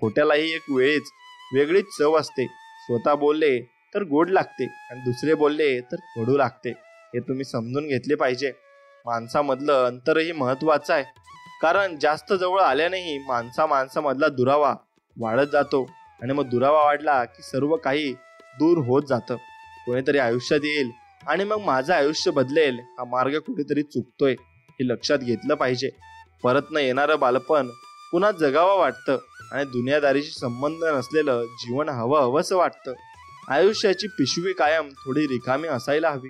खोट्यालाही एक वेळीच वेगळीच चव असते. स्वतः बोलले तर गोड लागते आणि दुसरे बोलले तर कडू लागते हे तुम्ही समजून घेतले पाहिजे. माणसामधलं अंतरही महत्वाचं आहे, कारण जास्त जवळ आल्यानेही माणसामधला दुरावा वाढत जातो आणि मग दुरावा वाढला की सर्व काही दूर होत जातं. कोणीतरी आयुष्यात येईल आणि मग माझं आयुष्य बदलेल हा मार्ग कुठेतरी चुकतोय हे लक्षात घेतलं पाहिजे. परत न येणारं बालपण पुन्हा जगावं वाटतं आणि दुनियादारीशी संबंध नसलेलं जीवन हवंसं वाटतं. आयुष्याची पिशवी कायम थोडी रिकामी असायला हवी,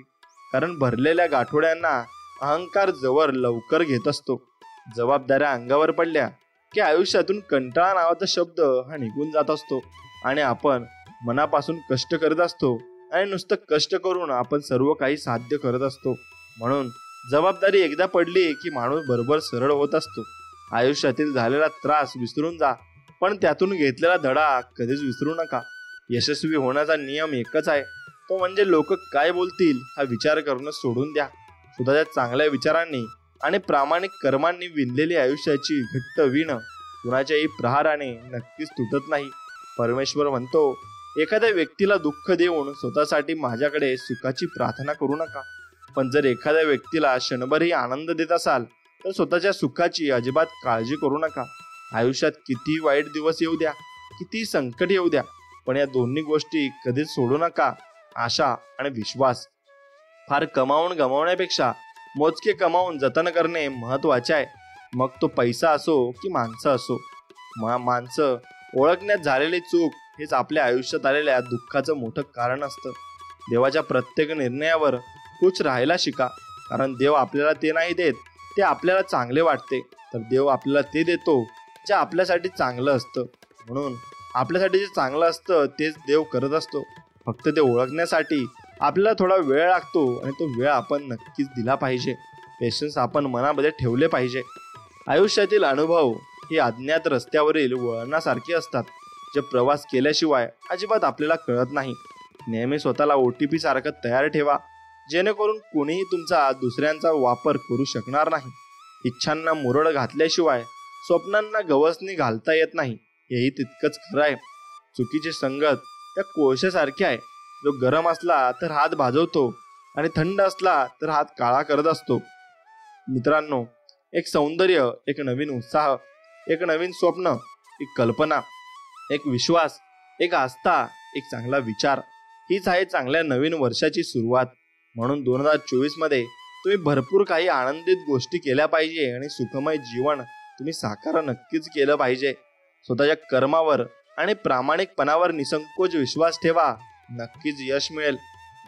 कारण भरलेल्या गाठोड्यांना अहंकार जवळ लवकर घेत असतो. जबाबदाऱ्या अंगावर पडल्या की आयुष्यातून कंटाळा नावाचा शब्द हा निघून जात असतो आणि आपण मनापासून कष्ट करत असतो आणि नुसतं कष्ट करून आपण सर्व काही साध्य करत असतो. म्हणून जबाबदारी एकदा पडली की माणूस बरोबर सरळ होत असतो. आयुष्यातील झालेला त्रास विसरून जा, पण त्यातून घेतलेला धडा कधीच विसरू नका. यशस्वी होण्याचा नियम एकच आहे, तो म्हणजे लोक काय बोलतील हा विचार करणं सोडून द्या. स्वतःच्या चांगल्या विचारांनी आणि प्रामाणिक कर्मांनी विणलेली आयुष्याची घट्ट वीण कुणाच्याही प्रहाराने नक्कीच तुटत नाही. परमेश्वर म्हणतो, एखाद्या व्यक्तीला दुःख देऊन स्वतःसाठी माझ्याकडे सुखाची प्रार्थना करू नका. पण जर एखाद्या व्यक्तीला क्षणभरही आनंद देत असाल तर स्वतःच्या सुखाची अजिबात काळजी करू नका. आयुष्यात किती वाईट दिवस येऊ द्या, किती संकट येऊ द्या, पण या दोन्ही गोष्टी कधीच सोडू नका, आशा आणि विश्वास. फार कमावून गमावण्यापेक्षा मोजके कमावून जतन करणे महत्वाचे आहे. मग तो पैसा असो की माणसं असो. माणसं ओळखण्यात झालेली चूक हेच आपल्या आयुष्यात आलेल्या दुःखाचं मोठं कारण असतं. देवाच्या प्रत्येक निर्णयावर खुश राहायला शिका, कारण देव आपल्याला ते नाही देत ते आपल्याला चांगले वाटते, तर देव आपल्याला ते देतो जे आपल्यासाठी चांगलं असतं. म्हणून आपल्यासाठी जे चांगलं असतं तेच देव करत असतो. फक्त ते ओळखण्यासाठी आपल्याला थोडा वेळ लागतो आणि तो वेळ आपण नक्कीच दिला पाहिजे. पेशन्स आपण मनामध्ये ठेवले पाहिजे. आयुष्यातील अनुभव हे अज्ञात रस्त्यावरील वळणासारखे असतात, जे प्रवास केल्याशिवाय अजिबात आपल्याला कळत नाही. नेहमी स्वतःला OTP सारखं तयार ठेवा, जेणेकरून कोणीही तुमचा दुसऱ्यांचा वापर करू शकणार नाही. इच्छांना मुरड घातल्याशिवाय स्वप्नांना गवसणी घालता येत नाही, हेही तितकंच खरं आहे. चुकीची संगत त्या कोळशासारखी आहे, जो गरम असला तर हात भाजवतो आणि थंड असला तर हात काळा करत असतो. मित्रांनो, एक सौंदर्य, एक नवीन उत्साह, एक नवीन स्वप्न, एक कल्पना, एक विश्वास, एक आस्था, एक चांगला विचार, हीच आहे चांगल्या नवीन वर्षाची सुरुवात. म्हणून 2024 मध्ये तुम्ही भरपूर काही आनंदित गोष्टी केल्या पाहिजे आणि सुखमय जीवन तुम्ही साकार नक्कीच केलं पाहिजे. स्वतःच्या कर्मावर आणि प्रामाणिकपणावर निसंकोच विश्वास ठेवा, नक्कीच यश मिळेल.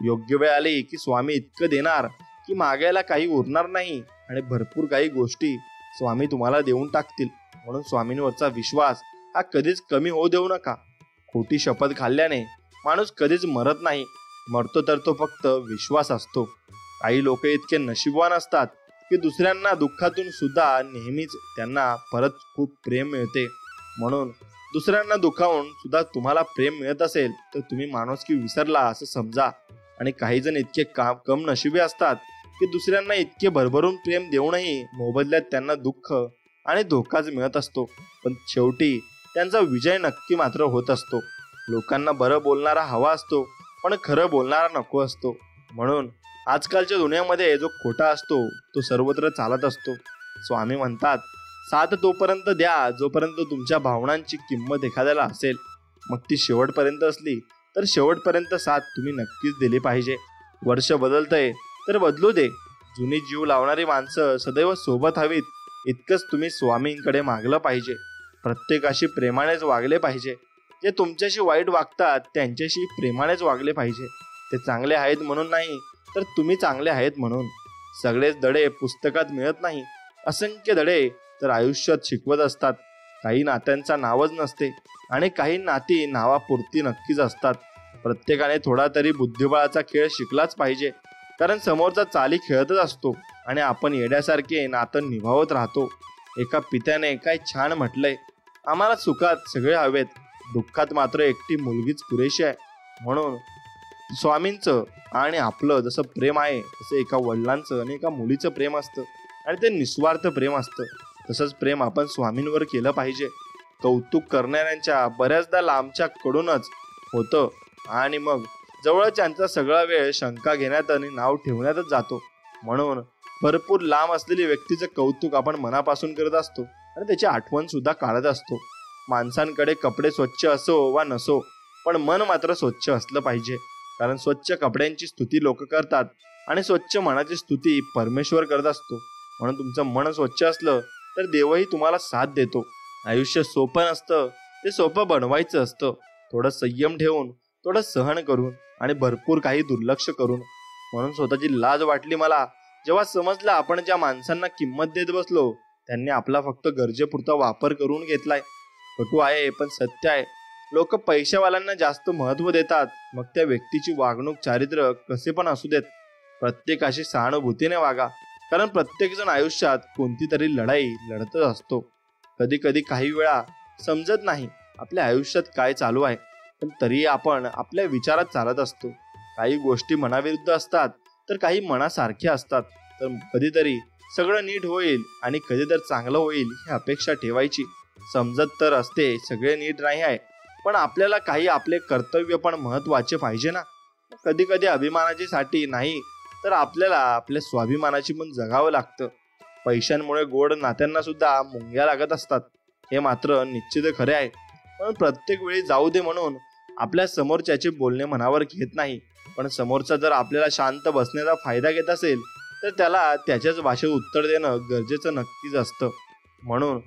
योग्य वेळ आली की स्वामी इतकं देणार की मागायला काही उरणार नाही आणि भरपूर काही गोष्टी स्वामी तुम्हाला देऊन टाकतील. म्हणून स्वामींवरचा विश्वास हा कधीच कमी होऊ देऊ नका. खोटी शपथ खाल्ल्याने माणूस कधीच मरत नाही, मरतो तर तो फक्त विश्वास असतो. काही लोक इतके नशीबवान असतात की दुसऱ्यांना दुःखातून सुद्धा नेहमीच त्यांना परत खूप प्रेम मिळते. म्हणून दुसऱ्यांना दुखावून सुद्धा तुम्हाला प्रेम मिळत असेल तर तुम्ही माणुसकी विसरला असं समजा. आणि काही जण इतके कम नशिबी असतात की दुसऱ्यांना इतके भरभरून प्रेम देऊनही मोबदल्यात त्यांना दुःख आणि धोकाच मिळत असतो. पण शेवटी त्यांचा विजय नक्की मात्र होत असतो. लोकांना बरं बोलणारा हवा असतो, पण खरं बोलणारा नको असतो. म्हणून आजकालच्या दुनियामध्ये जो खोटा असतो तो सर्वत्र चालत असतो. स्वामी म्हणतात, साथ तोपर्यंत द्या जोपर्यंत तुमच्या भावनांची किंमत एखाद्याला असेल. मग ती शेवटपर्यंत असली तर शेवटपर्यंत साथ तुम्ही नक्कीच दिली पाहिजे. वर्ष बदलतंय तर बदलू दे. जुनी जीव लावणारी माणसं सदैव सोबत हवीत, इतकंच तुम्ही स्वामींकडे मागलं पाहिजे. प्रत्येकाशी प्रेमानेच वागले पाहिजे. जे तुमच्याशी वाईट वागतात त्यांच्याशी प्रेमानेच वागले पाहिजे. ते चांगले आहेत म्हणून नाही, तर तुम्ही चांगले आहेत म्हणून. सगळेच धडे पुस्तकात मिळत नाही, असंख्य धडे तर आयुष्यात शिकवत असतात. काही नात्यांचा नावच नसते आणि काही नाती नावापुरती नक्कीच असतात. प्रत्येकाने थोडा तरी बुद्धिबळाचा खेळ शिकलाच पाहिजे, कारण समोरचा चाली खेळतच असतो आणि आपण येड्यासारखे नातं निभावत राहतो. एका पित्याने काय छान म्हटलंय, आम्हाला सुखात सगळे हवेत, दुःखात मात्र एकटी मुलगीच पुरेशी आहे. म्हणून स्वामींचं आणि आपलं जसं प्रेम आहे तसं एका वडिलांचं आणि एका मुलीचं प्रेम असतं आणि ते निस्वार्थ प्रेम असतं. तसंच प्रेम आपण स्वामींवर केलं पाहिजे. कौतुक करणाऱ्यांच्या बऱ्याचदा लांबच्या कडूनच होतं आणि मग जवळच्यांचा सगळा वेळ शंका घेण्यात आणि नाव ठेवण्यातच जातो. म्हणून भरपूर लांब असलेली व्यक्तीचं कौतुक आपण मनापासून करत असतो आणि त्याची आठवण सुद्धा काढत असतो. माणसांकडे कपडे स्वच्छ असो वा नसो, पण मन मात्र स्वच्छ असलं पाहिजे, कारण स्वच्छ कपड्यांची स्तुती लोक करतात आणि स्वच्छ मनाची स्तुती परमेश्वर करत असतो. म्हणून तुमचं मन स्वच्छ असलं तर देवही तुम्हाला साथ देतो. आयुष्य सोपं नसतं, ते सोपं बनवायचं असतं. थोडं संयम ठेवून, थोडं सहन करून आणि भरपूर काही दुर्लक्ष करून. म्हणून स्वतःची लाज वाटली मला जेव्हा समजलं आपण ज्या माणसांना किंमत देत बसलो त्यांनी आपला फक्त गरजेपुरता वापर करून घेतलाय. कटू आहे पण सत्य आहे. लोक पैशावाल्यांना जास्त महत्व देतात, मग त्या व्यक्तीची वागणूक चारित्र्य कसे पण असू देत. प्रत्येकाशी सहानुभूतीने वागा, कारण प्रत्येक जण आयुष्यात कोणती तरी लढाई लढतच असतो. कधी कधी काही वेळा समजत नाही आपल्या आयुष्यात काय चालू आहे, पण तरीही आपण आपल्या विचारात चालत असतो. काही गोष्टी मनाविरुद्ध असतात तर काही मनासारख्या असतात. तर कधीतरी सगळं नीट होईल आणि कधीतरी चांगलं होईल ही अपेक्षा ठेवायची. समजत तर असते सगळे नीट नाही आहे, पण आपल्याला काही आपले कर्तव्य पण महत्वाचे पाहिजे ना. कधी कधी अभिमानाची साठी नाही तर आपल्याला आपल्या स्वाभिमानाची पण जगावं लागतं. पैशांमुळे गोड नात्यांना सुद्धा मुंग्या लागत असतात, हे मात्र निश्चित खरे आहे. पण प्रत्येक वेळी जाऊ दे म्हणून आपल्या समोरच्याचे बोलणे मनावर घेत नाही, पण समोरचा जर आपल्याला शांत बसण्याचा फायदा घेत असेल तर त्याला त्याच्याच भाषेत उत्तर देणं गरजेचं नक्कीच असतं. म्हणून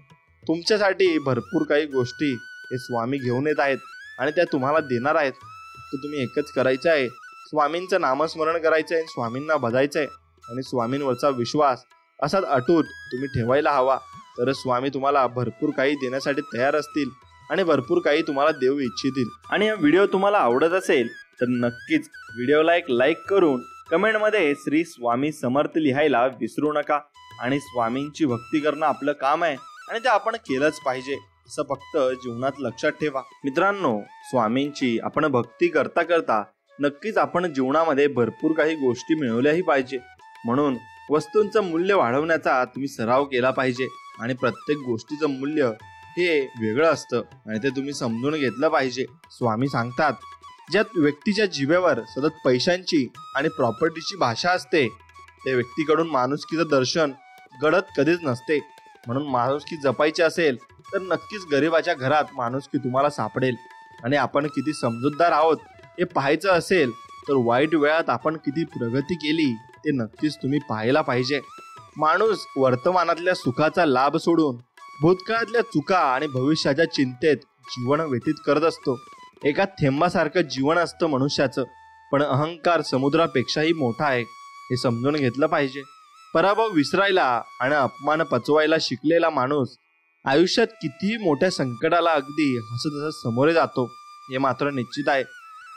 तुमच्यासाठी भरपूर काही गोष्टी हे स्वामी घेऊन येत आहेत आणि त्या तुम्हाला देणार आहेत. तर तुम्ही एकच करायचं आहे, स्वामींचं नामस्मरण करायचं आहे, स्वामींना भजायचं आहे आणि स्वामींवरचा विश्वास असाच अटूट तुम्ही ठेवायला हवा. तर स्वामी तुम्हाला भरपूर काही देण्यासाठी तयार असतील आणि भरपूर काही तुम्हाला देऊ इच्छितील. आणि हा व्हिडिओ तुम्हाला आवडत असेल तर नक्कीच व्हिडिओला एक लाईक करून कमेंटमध्ये श्री स्वामी समर्थ लिहायला विसरू नका. आणि स्वामींची भक्ती करणं आपलं काम आहे आणि ते आपण केलंच पाहिजे असं फक्त जीवनात लक्षात ठेवा. मित्रांनो, स्वामींची आपण भक्ती करता करता नक्कीच आपण जीवनामध्ये भरपूर काही गोष्टी मिळवल्याही पाहिजे. म्हणून वस्तूंचं मूल्य वाढवण्याचा तुम्ही सराव केला पाहिजे आणि प्रत्येक गोष्टीचं मूल्य हे वेगळं असतं आणि ते तुम्ही समजून घेतलं पाहिजे. स्वामी सांगतात, ज्या व्यक्तीच्या जिभेवर सतत पैशांची आणि प्रॉपर्टीची भाषा असते त्या व्यक्तीकडून माणुसकीचं दर्शन घडत कधीच नसते. म्हणून माणुसकी जपायची असेल तर नक्कीच गरिबाच्या घरात माणुसकी तुम्हाला सापडेल. आणि आपण किती समजूतदार आहोत हे पाहायचं असेल तर वाईट वेळात आपण किती प्रगती केली ते नक्कीच तुम्ही पाहायला पाहिजे. माणूस वर्तमानातल्या सुखाचा लाभ सोडून भूतकाळातल्या चुका आणि भविष्याच्या चिंतेत जीवन व्यतीत करत असतो. एका थेंबासारखं जीवन असतं मनुष्याचं, पण अहंकार समुद्रापेक्षाही मोठा आहे हे समजून घेतलं पाहिजे. पराभव विसरायला आणि अपमान पचवायला शिकलेला माणूस आयुष्यात कितीही मोठ्या संकटाला अगदी हसत हसत सामोरे जातो हे मात्र निश्चित आहे.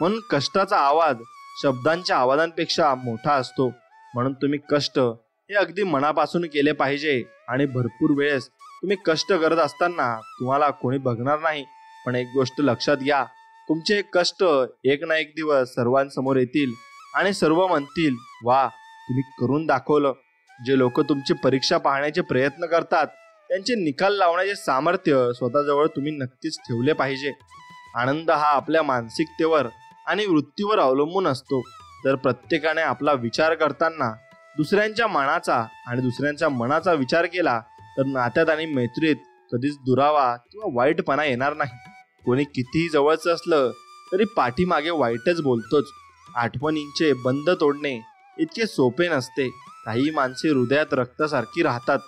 म्हणून कष्टाचा आवाज शब्दांच्या आवाजांपेक्षा मोठा असतो. म्हणून तुम्ही कष्ट हे अगदी मनापासून केले पाहिजे. आणि भरपूर वेळेस तुम्ही कष्ट करत असताना तुम्हाला कोणी बघणार नाही, पण एक गोष्ट लक्षात घ्या, तुमचे कष्ट एक ना एक दिवस सर्वांसमोर येतील आणि सर्व म्हणतील, वा, तुम्ही करून दाखवलं. जे लोक तुमची परीक्षा पाहण्याचे प्रयत्न करतात त्यांचे निकाल लावण्याचे सामर्थ्य स्वतःजवळ तुम्ही नक्कीच ठेवले पाहिजे. आनंद हा आपल्या मानसिकतेवर आणि वृत्तीवर अवलंबून असतो. तर प्रत्येकाने आपला विचार करताना दुसऱ्यांच्या मनाचा आणि दुसऱ्यांच्या मनाचा विचार केला तर नात्यात आणि मैत्रीत कधीच दुरावा किंवा वाईटपणा येणार नाही. कोणी कितीही जवळचं असलं तरी पाठीमागे वाईटच बोलतोच. आठवणींचे बंध तोडणे इतके सोपे नसते. काही माणसे हृदयात रक्तासारखी राहतात,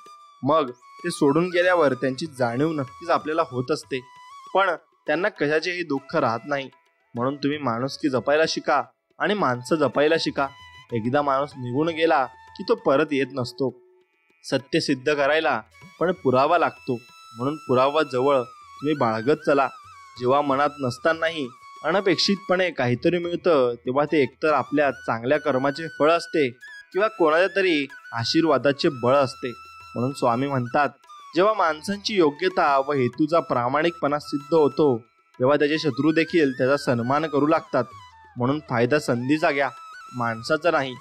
मग ते सोडून गेल्यावर त्यांची जाणीव नक्कीच आपल्याला होत असते, पण त्यांना कशाचेही दुःख राहत नाही. म्हणून तुम्ही माणुसकी जपायला शिका आणि माणसं जपायला शिका. एकदा माणूस निघून गेला की तो परत येत नसतो. सत्य सिद्ध करायला पण पुरावा लागतो. म्हणून पुरावा जवळ तुम्ही बाळगत चला. जेव्हा मनात नसतानाही अनपेक्षितपणे काहीतरी मिळतं तेव्हा ते एकतर आपल्या चांगल्या कर्माचे फळ असते किंवा कोणाच्या तरी आशीर्वादाचे बळ असते. म्हणून स्वामी म्हणतात, जेव्हा माणसांची योग्यता व हेतूचा प्रामाणिकपणा सिद्ध होतो तेव्हा त्याचे शत्रू देखील त्याचा सन्मान करू लागतात. म्हणून फायदा संधीचा घ्या, माणसाचा नाही.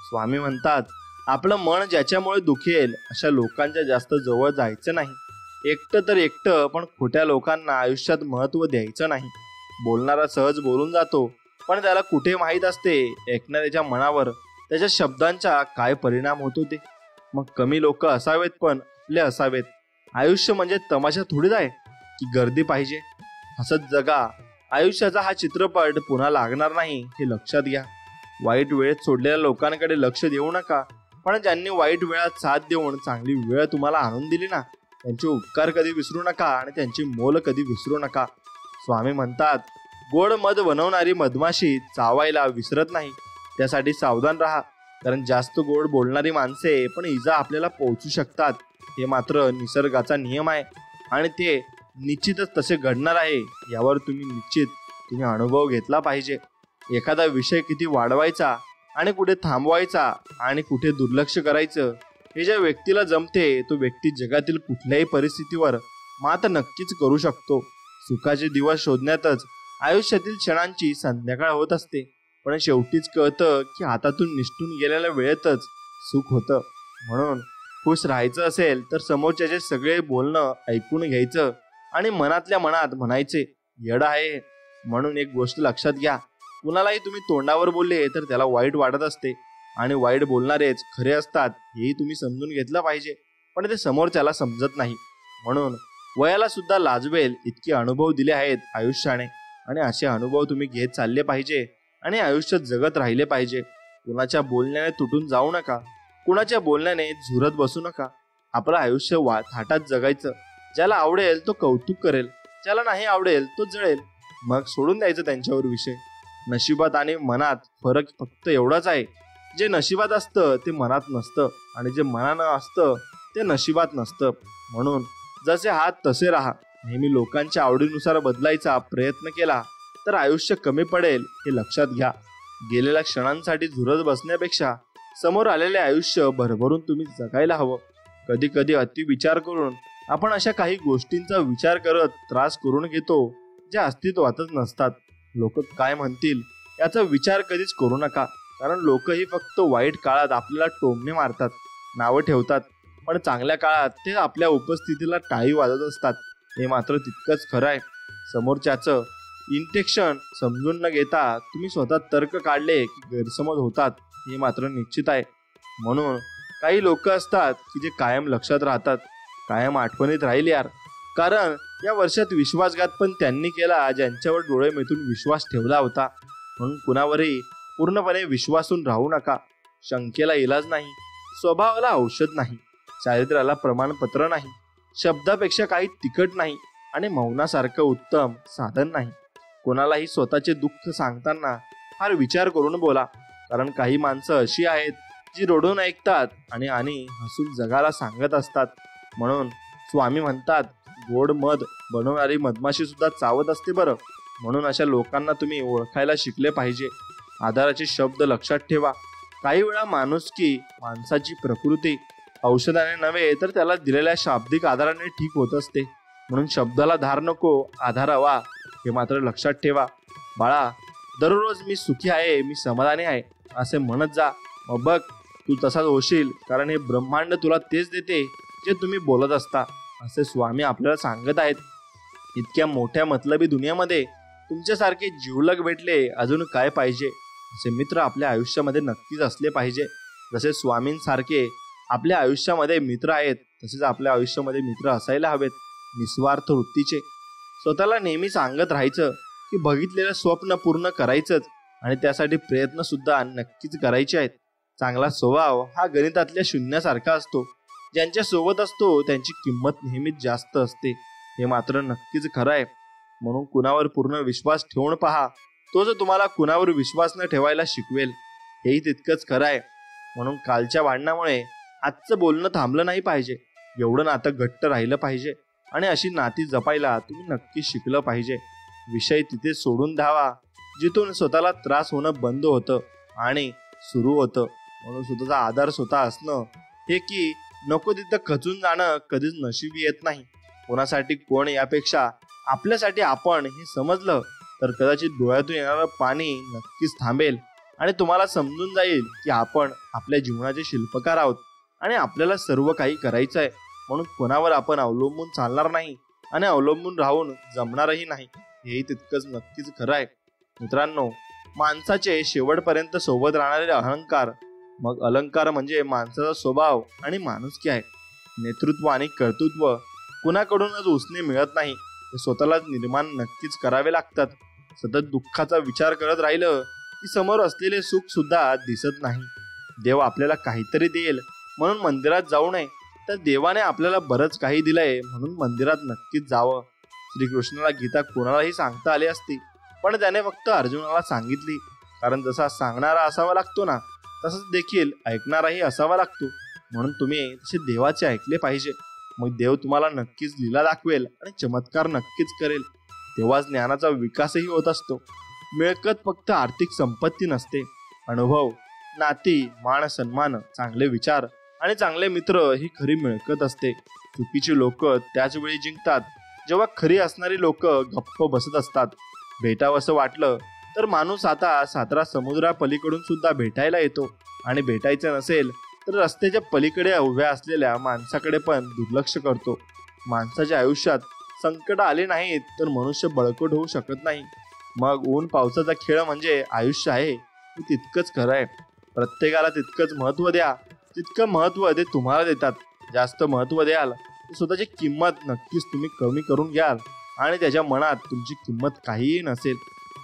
स्वामी म्हणतात, आपलं मन ज्याच्यामुळे दुखेल अशा लोकांच्या जास्त जवळ जायचं नाही. एकटं तर एकटं, पण खोट्या लोकांना आयुष्यात महत्त्व द्यायचं नाही. बोलणारा सहज बोलून जातो, पण त्याला कुठे माहीत असते ऐकणाऱ्याच्या मनावर त्याच्या शब्दांचा काय परिणाम होतो ते. मग कमी लोक असावेत पण आपले असावेत. आयुष्य म्हणजे तमाशा थोडीच आहे की गर्दी पाहिजे. हसत जगा. आयुष्याचा हा चित्रपट पुन्हा लागणार नाही हे लक्षात घ्या. वाईट वेळेत सोडलेल्या लोकांकडे लक्ष देऊ नका, पण ज्यांनी वाईट वेळात साथ देऊन चांगली वेळ तुम्हाला आणून दिली ना, त्यांचे उपकार कधी विसरू नका आणि त्यांची मोल कधी विसरू नका. स्वामी म्हणतात, गोड मध बनवणारी मधमाशी चावायला विसरत नाही. त्यासाठी सावधान राहा, कारण जास्त गोड बोलणारी माणसे पण इजा आपल्याला पोहोचू शकतात. हे मात्र निसर्गाचा नियम आहे आणि ते निश्चितच तसे घडणार आहे यावर तुम्ही अनुभव घेतला पाहिजे. एखादा विषय किती वाढवायचा आणि कुठे थांबवायचा आणि कुठे दुर्लक्ष करायचं हे ज्या व्यक्तीला जमते तो व्यक्ती जगातील कुठल्याही परिस्थितीवर मात नक्कीच करू शकतो. सुखाचे दिवस शोधण्यातच आयुष्यातील क्षणांची संध्याकाळ होत असते, पण शेवटीच कळतं की हातातून निसटून गेलेल्या वेळेतच सुख होतं. म्हणून खुश राहायचं असेल तर समोरच्याचे सगळे बोलणं ऐकून घ्यायचं आणि मनातल्या मनात म्हणायचे, येड आहे. म्हणून एक गोष्ट लक्षात घ्या, कुणालाही तुम्ही तोंडावर बोलले तर त्याला वाईट वाटत असते आणि वाईट बोलणारेच खरे असतात हेही तुम्ही समजून घेतलं पाहिजे, पण ते समोरच्याला समजत नाही. म्हणून वयाला सुद्धा लाजवेल इतके अनुभव दिले आहेत आयुष्याने आणि असे अनुभव तुम्ही घेत चालले पाहिजे आणि आयुष्य जगत राहिले पाहिजे. कुणाच्या बोलण्याने तुटून जाऊ नका, कुणाच्या बोलण्याने झुरत बसू नका. आपलं आयुष्य थाटात जगायचं. ज्याला आवडेल तो कौतुक करेल, ज्याला नाही आवडेल तो जळेल. मग सोडून द्यायचं त्यांच्यावर विषय. नशिबात आणि मनात फरक फक्त एवढाच आहे. जे नशिबात असतं ते मनात नसतं आणि जे मनानं असतं ते नशिबात नसतं. म्हणून जसे आहात तसे राहा. नेहमी लोकांच्या आवडीनुसार बदलायचा प्रयत्न केला तर आयुष्य कमी पडेल हे लक्षात घ्या. गेलेल्या क्षणांसाठी झुरत बसण्यापेक्षा समोर आलेले आयुष्य भरभरून तुम्ही जगायला हवं. कधी कधी अति विचार करून आपण अशा काही गोष्टींचा विचार करत त्रास करून घेतो ज्या अस्तित्वातच नसतात. लोक काय म्हणतील याचा विचार कधीच करू नका, कारण लोकही फक्त वाईट काळात आपल्याला टोमणे मारतात, नावं ठेवतात, पण चांगल्या काळात ते आपल्या उपस्थितीला टाळी वाजत असतात. हे मात्र तितकंच खरं आहे. समोरच्याचं इंटेन्शन समजून न घेता तुम्ही स्वतः तर्क काढले की गैरसमज होतात, हे मात्र निश्चित आहे. म्हणून काही लोक असतात की जे कायम लक्षात राहतात, कायम आठवणीत राहील यार. कारण या वर्षात विश्वासघात पण त्यांनी केला ज्यांच्यावर डोळे मिटून विश्वास ठेवला होता. म्हणून कुणावरही पूर्णपणे विश्वासून राहू नका. शंकेला इलाज नाही, स्वभावाला औषध नाही, चारित्र्याला प्रमाणपत्र नाही, शब्दापेक्षा काही तिखट नाही आणि मौनासारखं उत्तम साधन नाही. कोणालाही स्वतःचे दुःख सांगताना फार विचार करून बोला, कारण काही माणसं अशी आहेत जी रडून ऐकतात आणि हसून जगाला सांगत असतात. म्हणून स्वामी म्हणतात, गोड मध बनवणारी मधमाशी सुद्धा चावत असते बरं. म्हणून अशा लोकांना तुम्ही ओळखायला शिकले पाहिजे. आधाराचे शब्द लक्षात ठेवा. काही वेळा माणुसकी, माणसाची प्रकृती औषधाने नव्हे तर त्याला दिलेल्या शाब्दिक आधाराने ठीक होत असते. म्हणून शब्दाला धार नको, आधार हवा, हे मात्र लक्षात ठेवा. बाळा, दररोज मी सुखी आहे, मी समाधानी आहे असे म्हणत जा. मग बघ तू तसाच होशील, कारण हे ब्रह्मांड तुला तेच देते जे तुम्ही बोलत असता, असे स्वामी आपल्याला सांगत आहेत. इतक्या मोठ्या मतलबी दुनियामध्ये तुमच्यासारखे जिवलग भेटले अजून काय पाहिजे. असे मित्र आपल्या आयुष्यामध्ये नक्कीच असले पाहिजे. जसे स्वामींसारखे आपल्या आयुष्यामध्ये मित्र आहेत तसेच आपल्या आयुष्यामध्ये मित्र असायला हवेत, निस्वार्थ वृत्तीचे. स्वतःला नेहमी सांगत राहायचं की बघितलेलं स्वप्न पूर्ण करायचंच आणि त्यासाठी प्रयत्न सुद्धा नक्कीच करायचे आहेत. चांगला स्वभाव हा गणितातल्या शून्यासारखा असतो. ज्यांच्या सोबत असतो त्यांची किंमत नेहमीच जास्त असते, हे मात्र नक्कीच खरं आहे. म्हणून कुणावर पूर्ण विश्वास ठेवून पहा, तोच तुम्हाला कुणावर विश्वास न ठेवायला शिकवेल, हेही तितकंच खरं आहे. म्हणून कालच्या भांडणामुळे आजचं बोलणं थांबलं नाही पाहिजे. एवढं नातं घट्ट राहिलं पाहिजे आणि अशी नाती जपायला तुम्ही नक्की शिकलं पाहिजे. विषय तिथे सोडून द्यावा जिथून स्वतःला त्रास होणं बंद होतं आणि सुरू होतं. म्हणून स्वतःचा आधार स्वतः असणं हे की नको तिथं खचून जाणं कधीच नशिबी येत नाही. कोणासाठी कोण यापेक्षा आपल्यासाठी आपण हे समजलं तर कदाचित डोळ्यातून येणारं पाणी नक्कीच थांबेल आणि तुम्हाला समजून जाईल की आपण आपल्या जीवनाचे शिल्पकार आहोत आणि आपल्याला सर्व काही करायचं आहे. म्हणून कोणावर आपण अवलंबून चालणार नाही आणि अवलंबून राहून जमणारही नाही, हेही तितकंच नक्कीच खरं आहे. मित्रांनो, माणसाचे शेवटपर्यंत सोबत राहणारे अहंकार, मग अलंकार म्हणजे माणसाचा स्वभाव आणि माणुसकी आहे. नेतृत्व आणि कर्तृत्व कुणाकडूनच उसने मिळत नाही, ते स्वतःलाच निर्माण नक्कीच करावे लागतात. सतत दुःखाचा विचार करत राहिलं की समोर असलेले सुख सुद्धा दिसत नाही. देव आपल्याला काहीतरी देईल म्हणून मंदिरात जाऊ नये, तर देवाने आपल्याला बरंच काही दिलंय म्हणून मंदिरात नक्कीच जावं. श्रीकृष्णाला गीता कोणालाही सांगता आली असती, पण त्याने फक्त अर्जुनाला सांगितली, कारण जसा सांगणारा असावा लागतो ना, तसंच देखील ऐकणाराही असावा लागतो. म्हणून तुम्ही तसे देवाचे ऐकले पाहिजे. मग देव तुम्हाला नक्कीच लीला दाखवेल आणि चमत्कार नक्कीच करेल. तेव्हाच ज्ञानाचा विकासही होत असतो. मिळकत फक्त आर्थिक संपत्ती नसते. अनुभव, नाती, मान सन्मान, चांगले विचार आणि चांगले मित्र ही खरी मिळकत असते. चुकीची लोक त्याच वेळी जिंकतात जेव्हा खरी असणारी लोक गप्प बसत असतात. भेटावं असं वाटलं तर माणूस आता 7 समुद्रा पलीकडून सुद्धा भेटायला येतो आणि भेटायचं नसेल तर रस्त्याच्या पलीकडे उभ्या असलेल्या माणसाकडे पण दुर्लक्ष करतो. माणसाच्या आयुष्यात संकट आले नाहीत तर मनुष्य बळकट होऊ शकत नाही. मग ऊन पावसाचा खेळ म्हणजे आयुष्य आहे, हे तितकंच खरं आहे. प्रत्येकाला तितकंच महत्त्व द्या तितकं महत्त्व ते तुम्हाला देतात. जास्त महत्त्व द्याल तर स्वतःची किंमत नक्कीच तुम्ही कमी करून घ्याल आणि त्याच्या मनात तुमची किंमत काहीही नसेल.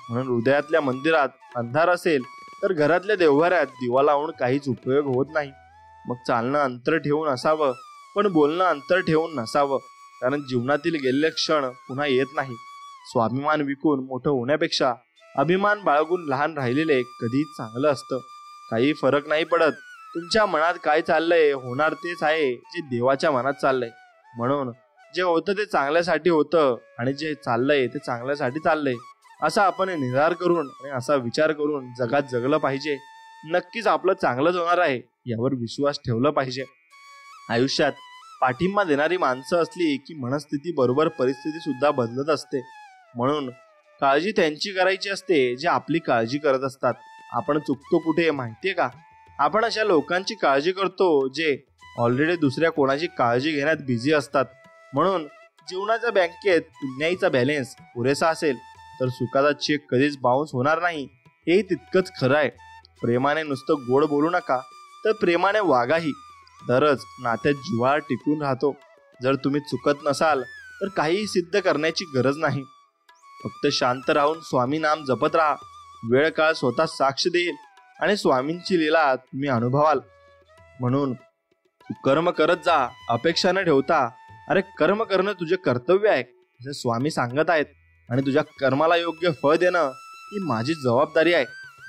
म्हणून हृदयातल्या मंदिरात अंधार असेल तर घरातल्या देवघरात दिवा लावून काहीच उपयोग होत नाही. मग चालणं अंतर ठेवून असावं, पण बोलणं अंतर ठेवून नसावं. कारण जीवनातील गेलेले क्षण पुन्हा येत नाही. स्वाभिमान विकून मोठं होण्यापेक्षा अभिमान बाळगून लहान राहिलेले कधीच चांगलं असतं. काही फरक नाही पडत तुमच्या मनात काय चाललंय, होणार तेच आहे जे देवाच्या मनात चाललंय. म्हणून जे होतं ते चांगल्यासाठी होतं आणि जे चाललंय ते चांगल्यासाठी चाललंय, असा आपण निर्धार करून आणि असा विचार करून जगात जगलं पाहिजे. नक्कीच आपलं चांगलंच होणार आहे यावर विश्वास ठेवला पाहिजे. आयुष्यात पाठिंबा देणारी माणसं असली की मनस्थिती बरोबर परिस्थिती सुद्धा बदलत असते. म्हणून काळजी त्यांची करायची असते जे आपली काळजी करत असतात. आपण चुकतो कुठे माहितीये का? आपण अशा लोकांची काळजी करतो जे ऑलरेडी दुसऱ्या कोणाची काळजी घेण्यात बिझी असतात. म्हणून जीवनाच्या बँकेत पुण्याईचा बॅलेन्स पुरेसा असेल तर सुखाचा चेक कधीच बाउन्स होणार नाही, हे तितकंच खरं आहे. प्रेमाने नुसतं गोड बोलू नका, तर प्रेमाने वागाही. तरच नात्यात जिव्हाळा टिकून राहतो. जर तुम्ही चुकत नसाल तर काहीही सिद्ध करण्याची गरज नाही. फक्त शांत राहून स्वामी नाम जपत राहा. वेळ काळ स्वतः साक्ष देईल आणि स्वामींची लीला तुम्ही अनुभवाल. म्हणून तू कर्म करत जा, अपेक्षा न ठेवता. अरे कर्म करणं तुझे कर्तव्य आहे असे स्वामी सांगत आहेत आणि तुझ्या कर्माला योग्य फळ देणं ही माझी जबाबदारी आहे.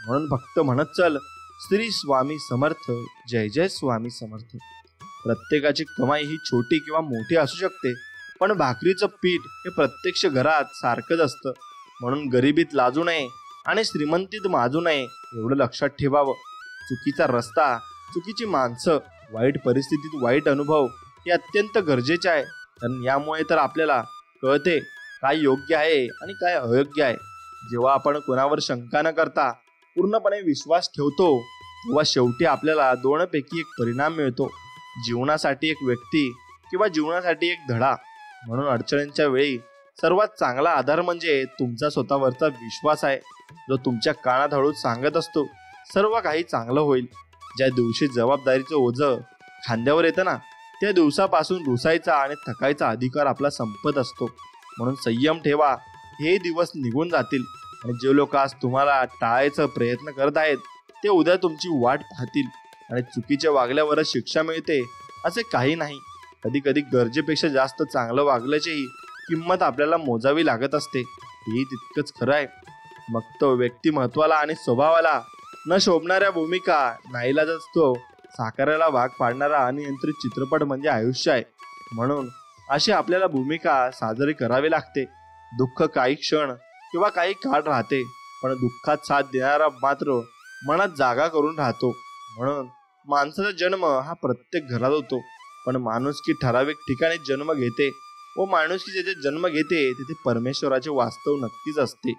म्हणून फक्त म्हणत चल, श्री स्वामी समर्थ, जय जय स्वामी समर्थ. प्रत्येकाची कमाई ही छोटी किंवा मोठी असू शकते, पण भाकरीचं पीठ हे प्रत्यक्ष घरात सारखंच असतं. म्हणून गरिबीत लाजू नये आणि श्रीमंतीत माजू नये एवढं लक्षात ठेवावं. चुकीचा रस्ता, चुकीची माणसं, वाईट परिस्थितीत वाईट अनुभव हे अत्यंत गरजेचे आहे. कारण यामुळे तर आपल्याला कळते काय योग्य आहे आणि काय अयोग्य आहे. जेव्हा आपण कोणावर शंका न करता पूर्णपणे विश्वास ठेवतो तेव्हा शेवटी आपल्याला दोनपैकी एक परिणाम मिळतो. जीवनासाठी एक व्यक्ती किंवा जीवनासाठी एक धडा. म्हणून अडचणींच्या वेळी सर्वात चांगला आधार म्हणजे तुमचा स्वतःवरचा विश्वास आहे, जो तुमच्या कानात हळूच सांगत असतो सर्व काही चांगलं होईल. ज्या दिवशी जबाबदारीचं ओझं खांद्यावर येतं ना, त्या दिवसापासून रुसायचा आणि थकायचा अधिकार आपला संपत असतो. म्हणून संयम ठेवा, हे दिवस निघून जातील. आणि जे लोक आज तुम्हाला टाळायचा प्रयत्न करत आहेत ते उद्या तुमची वाट पाहतील. आणि चुकीच्या वागल्यावरच शिक्षा मिळते असे काही नाही. कधी कधी गरजेपेक्षा जास्त चांगलं वागल्याचीही किंमत आपल्याला मोजावी लागत असते, हेही तितकंच खरं आहे. मग तो व्यक्तिमत्वाला आणि स्वभावाला न शोभणाऱ्या भूमिका नाईलाज असतो साकारायला भाग पाडणारा अनियंत्रित चित्रपट म्हणजे आयुष्य आहे. म्हणून अशी आपल्याला भूमिका साजरी करावी लागते. दुःख काही क्षण किंवा काही काळ राहते, पण दुःखात साथ देणारा मात्र मनात जागा करून राहतो. म्हणून माणसाचा जन्म हा प्रत्येक घरात होतो, पण माणुसकी ठराविक ठिकाणी जन्म घेते व माणुसकी जिथे जन्म घेते तिथे परमेश्वराचे वास्तव नक्कीच असते.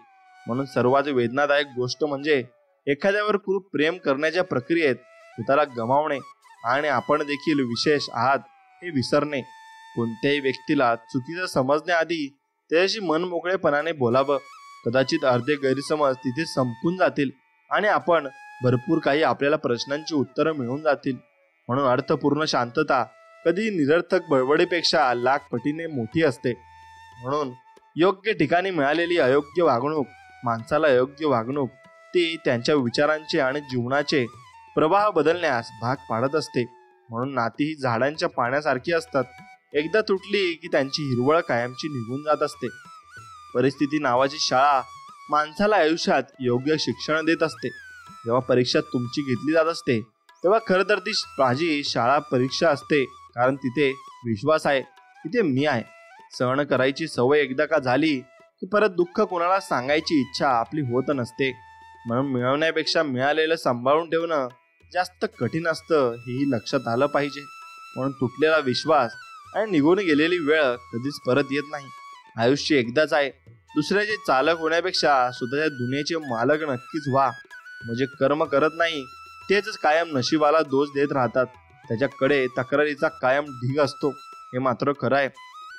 म्हणून सर्वात वेदनादायक गोष्ट म्हणजे एखाद्यावर खूप प्रेम करण्याच्या प्रक्रियेत स्वतःला गमावणे आणि आपण देखील विशेष आहात हे विसरणे. कोणत्याही व्यक्तीला चुकीचं समजण्याआधी त्याच्याशी मन मोकळेपणाने बोलावं. कदाचित अर्धे गैरसमज तिथे संपून जातील आणि आपण भरपूर काही आपल्याला प्रश्नांची उत्तरं मिळून जातील. म्हणून अर्थपूर्ण शांतता कधी निरर्थक बडबडीपेक्षा लाख पटीने मोठी असते. म्हणून योग्य ठिकाणी मिळालेली अयोग्य वागणूक माणसाला योग्य वागणूक ती त्यांच्या विचारांचे आणि जीवनाचे प्रवाह बदलण्यास भाग पाडत असते. म्हणून नाती ही झाडांच्या पाण्यासारखी असतात. एकदा तुटली की त्यांची हिरवळ कायमची निघून जात असते. परिस्थिती नावाची शाळा माणसाला आयुष्यात योग्य शिक्षण देत असते. जेव्हा परीक्षा तुमची घेतली जात असते तेव्हा खरं तर ती माझी शाळा परीक्षा असते, कारण तिथे विश्वास आहे, तिथे मी आहे. सहन करायची सवय एकदा का झाली की परत दुःख कोणाला सांगायची इच्छा आपली होत नसते. म्हणून मिळवण्यापेक्षा मिळालेलं सांभाळून ठेवणं जास्त कठीण असतं, हेही लक्षात आलं पाहिजे. म्हणून तुटलेला विश्वास आणि निघून गेलेली वेळ कधीच परत येत नाही. आयुष्य एकदाच आहे. दुसऱ्याचे चालक होण्यापेक्षा स्वतःच्या दुनियेचे मालक नक्कीच व्हा. म्हणजे कर्म करत नाही तेच कायम नशिबाला दोष देत राहतात. त्याच्याकडे तक्रारीचा कायम ढीग असतो, हे मात्र खरं आहे.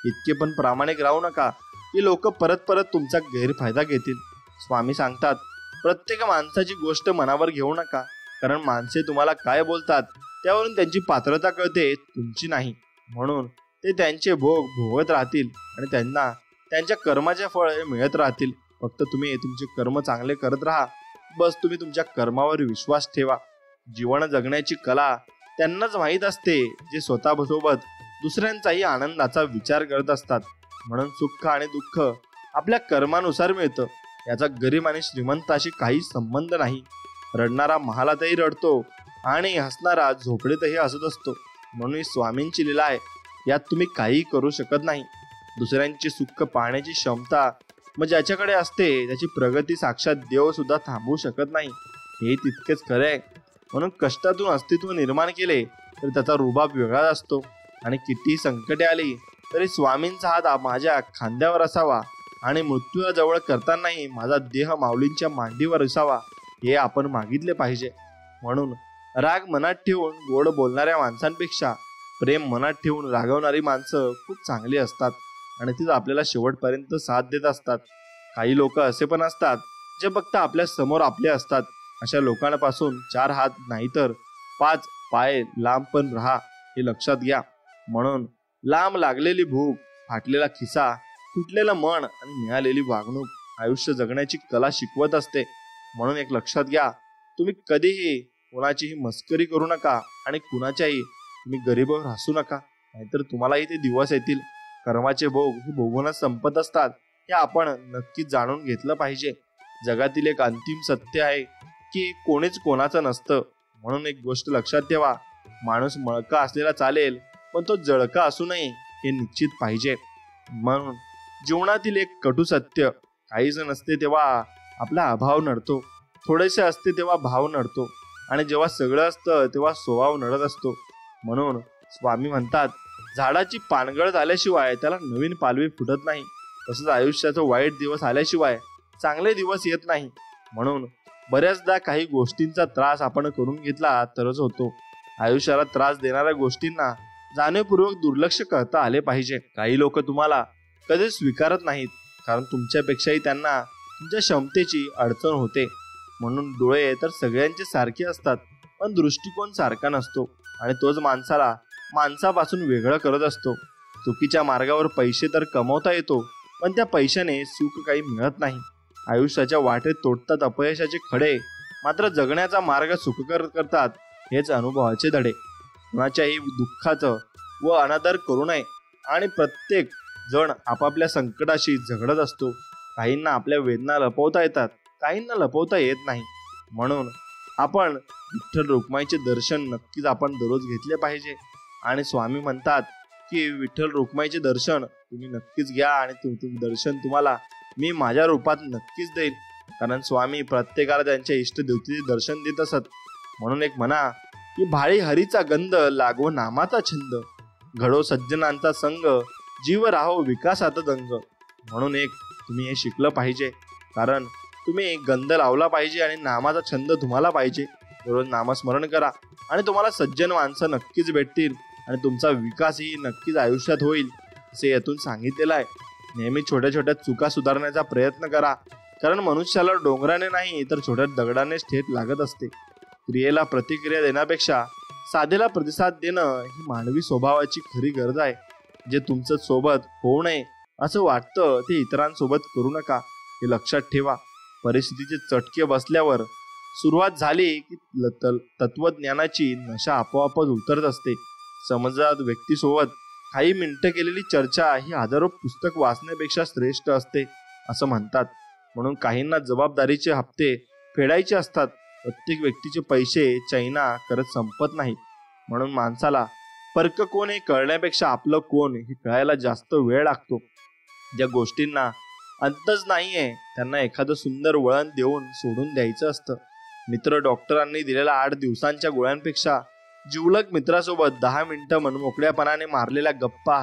इतके पण प्रामाणिक राहू नका की लोक परत परत तुमचा गैरफायदा घेतील. स्वामी सांगतात, प्रत्येक माणसाची गोष्ट मनावर घेऊ नका, कारण माणसे तुम्हाला काय बोलतात त्यावरून त्यांची पात्रता कळते, तुमची नाही. म्हणून ते त्यांचे भोग भोगत राहतील आणि त्यांना त्यांच्या कर्माचे फळ हे मिळत राहतील. फक्त तुम्ही तुमचे कर्म चांगले करत राहा. बस तुम्ही तुमच्या कर्मावर विश्वास ठेवा. जीवन जगण्याची कला त्यांनाच माहीत असते जे स्वतःसोबत दुसऱ्यांचाही आनंदाचा विचार करत असतात. म्हणून सुख आणि दुःख आपल्या कर्मानुसार मिळतं. याचा गरीब आणि श्रीमंताशी काही संबंध नाही. रडणारा महालातही रडतो आणि हसणारा झोपडीतही हसत असतो. म्हणून ही स्वामींची लीला आहे. यात तुम्ही काही करू शकत नाही. दुसऱ्यांचे सुख पाहण्याची क्षमता ज्याच्याकडे असते त्याची प्रगती साक्षात देव सुद्धा थांबवू शकत नाही. हे तितकेच खरे आहे. म्हणून कष्टातून अस्तित्व निर्माण केले तर त्याचा रुबाब वेगळाच असतो. आणि कितीही संकटे आली तरी स्वामींचा हात माझ्या खांद्यावर असावा आणि मृत्यूला जवळ करतानाही माझा देह माऊलींच्या मांडीवर असावा हे आपण मागितले पाहिजे. म्हणून राग मनात ठेवून गोड बोलणाऱ्या माणसांपेक्षा प्रेम मनात ठेवून रागवणारी माणसं खूप चांगली असतात आणि तीच आपल्याला शेवटपर्यंत साथ देत असतात. काही लोक असे पण असतात जे फक्त आपल्या समोर आपले असतात. अशा लोकांपासून 4 हात नाहीतर 5 पाय लांब पण राहा हे लक्षात घ्या. म्हणून लांब लागलेली भूक, फाटलेला खिसा, तुटलेलं मन आणि मिळालेली वागणूक आयुष्य जगण्याची कला शिकवत असते. म्हणून एक लक्षात घ्या, तुम्ही कधीही कोणाचीही मस्करी करू नका आणि कुणाच्याही तुम्ही गरीबावर हसू नका, नाहीतर तुम्हालाही ते दिवस येतील. कर्माचे भोग हे भोगूनच संपत असतात हे आपण नक्कीच जाणून घेतलं पाहिजे. जगातील एक अंतिम सत्य आहे की कोणीच कोणाचं नसतं. म्हणून एक गोष्ट लक्षात ठेवा, माणूस मळका असलेला चालेल पण तो जळका असू नये हे निश्चित पाहिजे. म्हणून जीवनातील एक कटू सत्य, काहीच नसते तेव्हा आपला अभाव नडतो, थोडेसे असते तेव्हा भाव नडतो आणि जेव्हा सगळं असतं तेव्हा स्वभाव नडत असतो. म्हणून स्वामी म्हणतात, झाडाची पानगळ झाल्याशिवाय त्याला नवीन पालवी फुटत नाही. तसंच आयुष्याचा वाईट दिवस आल्याशिवाय चांगले दिवस येत नाही. म्हणून बऱ्याचदा काही गोष्टींचा त्रास आपण करून घेतला तरच होतो. आयुष्याला त्रास देणाऱ्या गोष्टींना जाणीवपूर्वक दुर्लक्ष करता आले पाहिजे. काही लोक तुम्हाला कधी स्वीकारत नाहीत कारण तुमच्यापेक्षाही त्यांना तुमच्या क्षमतेची अडचण होते. म्हणून डोळे तर सगळ्यांचे सारखे असतात पण दृष्टिकोन सारखा नसतो आणि तोच माणसाला माणसापासून वेगळं करत असतो. चुकीच्या मार्गावर पैसे तर कमवता येतो पण त्या पैशाने सुख काही मिळत नाही. आयुष्याच्या वाटेत तोडतात अपयशाचे खडे, मात्र जगण्याचा मार्ग सुखकर करतात हेच अनुभवाचे धडे. कुणाच्याही दुःखाचं व अनादर करू नये आणि प्रत्येक जण आपापल्या संकटाशी झगडत असतो. काहींना आपल्या वेदना लपवता येतात, काहींना लपवता येत नाही. म्हणून आपण विठ्ठल रुक्माईचे दर्शन नक्कीच आपण दररोज घेतले पाहिजे. आणि स्वामी म्हणतात की विठ्ठल रुक्माईचे दर्शन तुम्ही नक्कीच घ्या आणि दर्शन तुम्हाला मी माझ्या रूपात नक्कीच देईल. कारण स्वामी प्रत्येकाला त्यांच्या इष्टदेवतेचे दर्शन देत असत. म्हणून एक म्हणा की भाळी हरीचा गंध, लागो नामाचा छंद, घडो सज्जनांचा संग, जीव राहो विकासात दंग. म्हणून एक तुम्ही हे शिकलं पाहिजे. कारण तुम्ही गंध लावला पाहिजे आणि नामाचा छंद तुम्हाला पाहिजे. रोज नामस्मरण करा आणि तुम्हाला सज्जन माणसं नक्कीच भेटतील आणि तुमचा विकासही नक्कीच आयुष्यात होईल असे यातून सांगितलेलं आहे. नेहमी छोट्या छोट्या चुका सुधारण्याचा प्रयत्न करा. कारण मनुष्याला डोंगराने नाही तर छोट्या दगडानेच ठेच लागत असते. क्रियेला प्रतिक्रिया देण्यापेक्षा साधेला प्रतिसाद देणं ही मानवी स्वभावाची खरी गरज आहे. जे तुमचं सोबत होऊ नये असं वाटतं ते इतरांसोबत करू नका हे लक्षात ठेवा. परिस्थितीचे चटके बसल्यावर सुरुवात झाली की तत्वज्ञानाची नशा आपोआपच उतरत असते. समजदार व्यक्तीसोबत काही मिनिटं केलेली चर्चा ही हजारो पुस्तक वाचण्यापेक्षा श्रेष्ठ असते असं म्हणतात. म्हणून काहींना जबाबदारीचे हप्ते फेडायचे असतात. प्रत्येक व्यक्तीचे पैसे चैना करत संपत नाहीत. म्हणून माणसाला परक कोण हे कळण्यापेक्षा आपलं कोण हे कळायला जास्त वेळ लागतो. ज्या गोष्टींना अंतच नाहीये त्यांना एखादं सुंदर वळण देऊन सोडून द्यायचं असतं. मित्र डॉक्टरांनी दिलेल्या 8 दिवसांच्या गोळ्यांपेक्षा जिवलग मित्रासोबत 10 मिनिटं मनमोकळ्यापणाने मारलेल्या गप्पा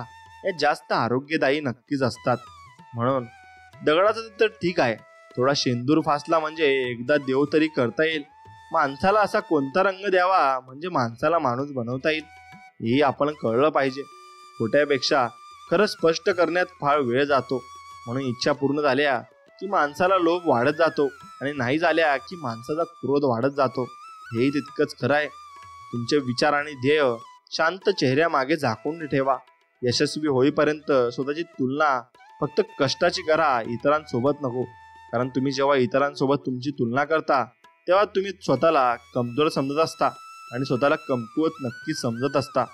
या जास्त आरोग्यदायी नक्कीच असतात. म्हणून दगडाचं तर ठीक आहे, थोडा शेंदूर फासला म्हणजे एकदा देव तरी करता येईल. माणसाला असा कोणता रंग द्यावा म्हणजे माणसाला माणूस बनवता येईल हेही आपण कळलं पाहिजे. खोट्यापेक्षा खरं स्पष्ट करण्यात फार वेळ जातो. म्हणून इच्छा पूर्ण झाल्या की माणसाला लोभ वाढत जातो आणि नाही झाल्या की माणसाचा क्रोध वाढत जातो. हेही तितकंच खरं आहे. तुमचे विचार आणि ध्येय शांत चेहऱ्यामागे झाकून ठेवा. यशस्वी होईपर्यंत स्वतःची तुलना फक्त कष्टाची करा, इतरांसोबत नको. कारण तुम्ही जेव्हा इतरांसोबत तुमची तुलना करता तेव्हा तुम्ही स्वतःला कमजोर समजत असता आणि स्वतःला कमकुवत नक्कीच समजत असता.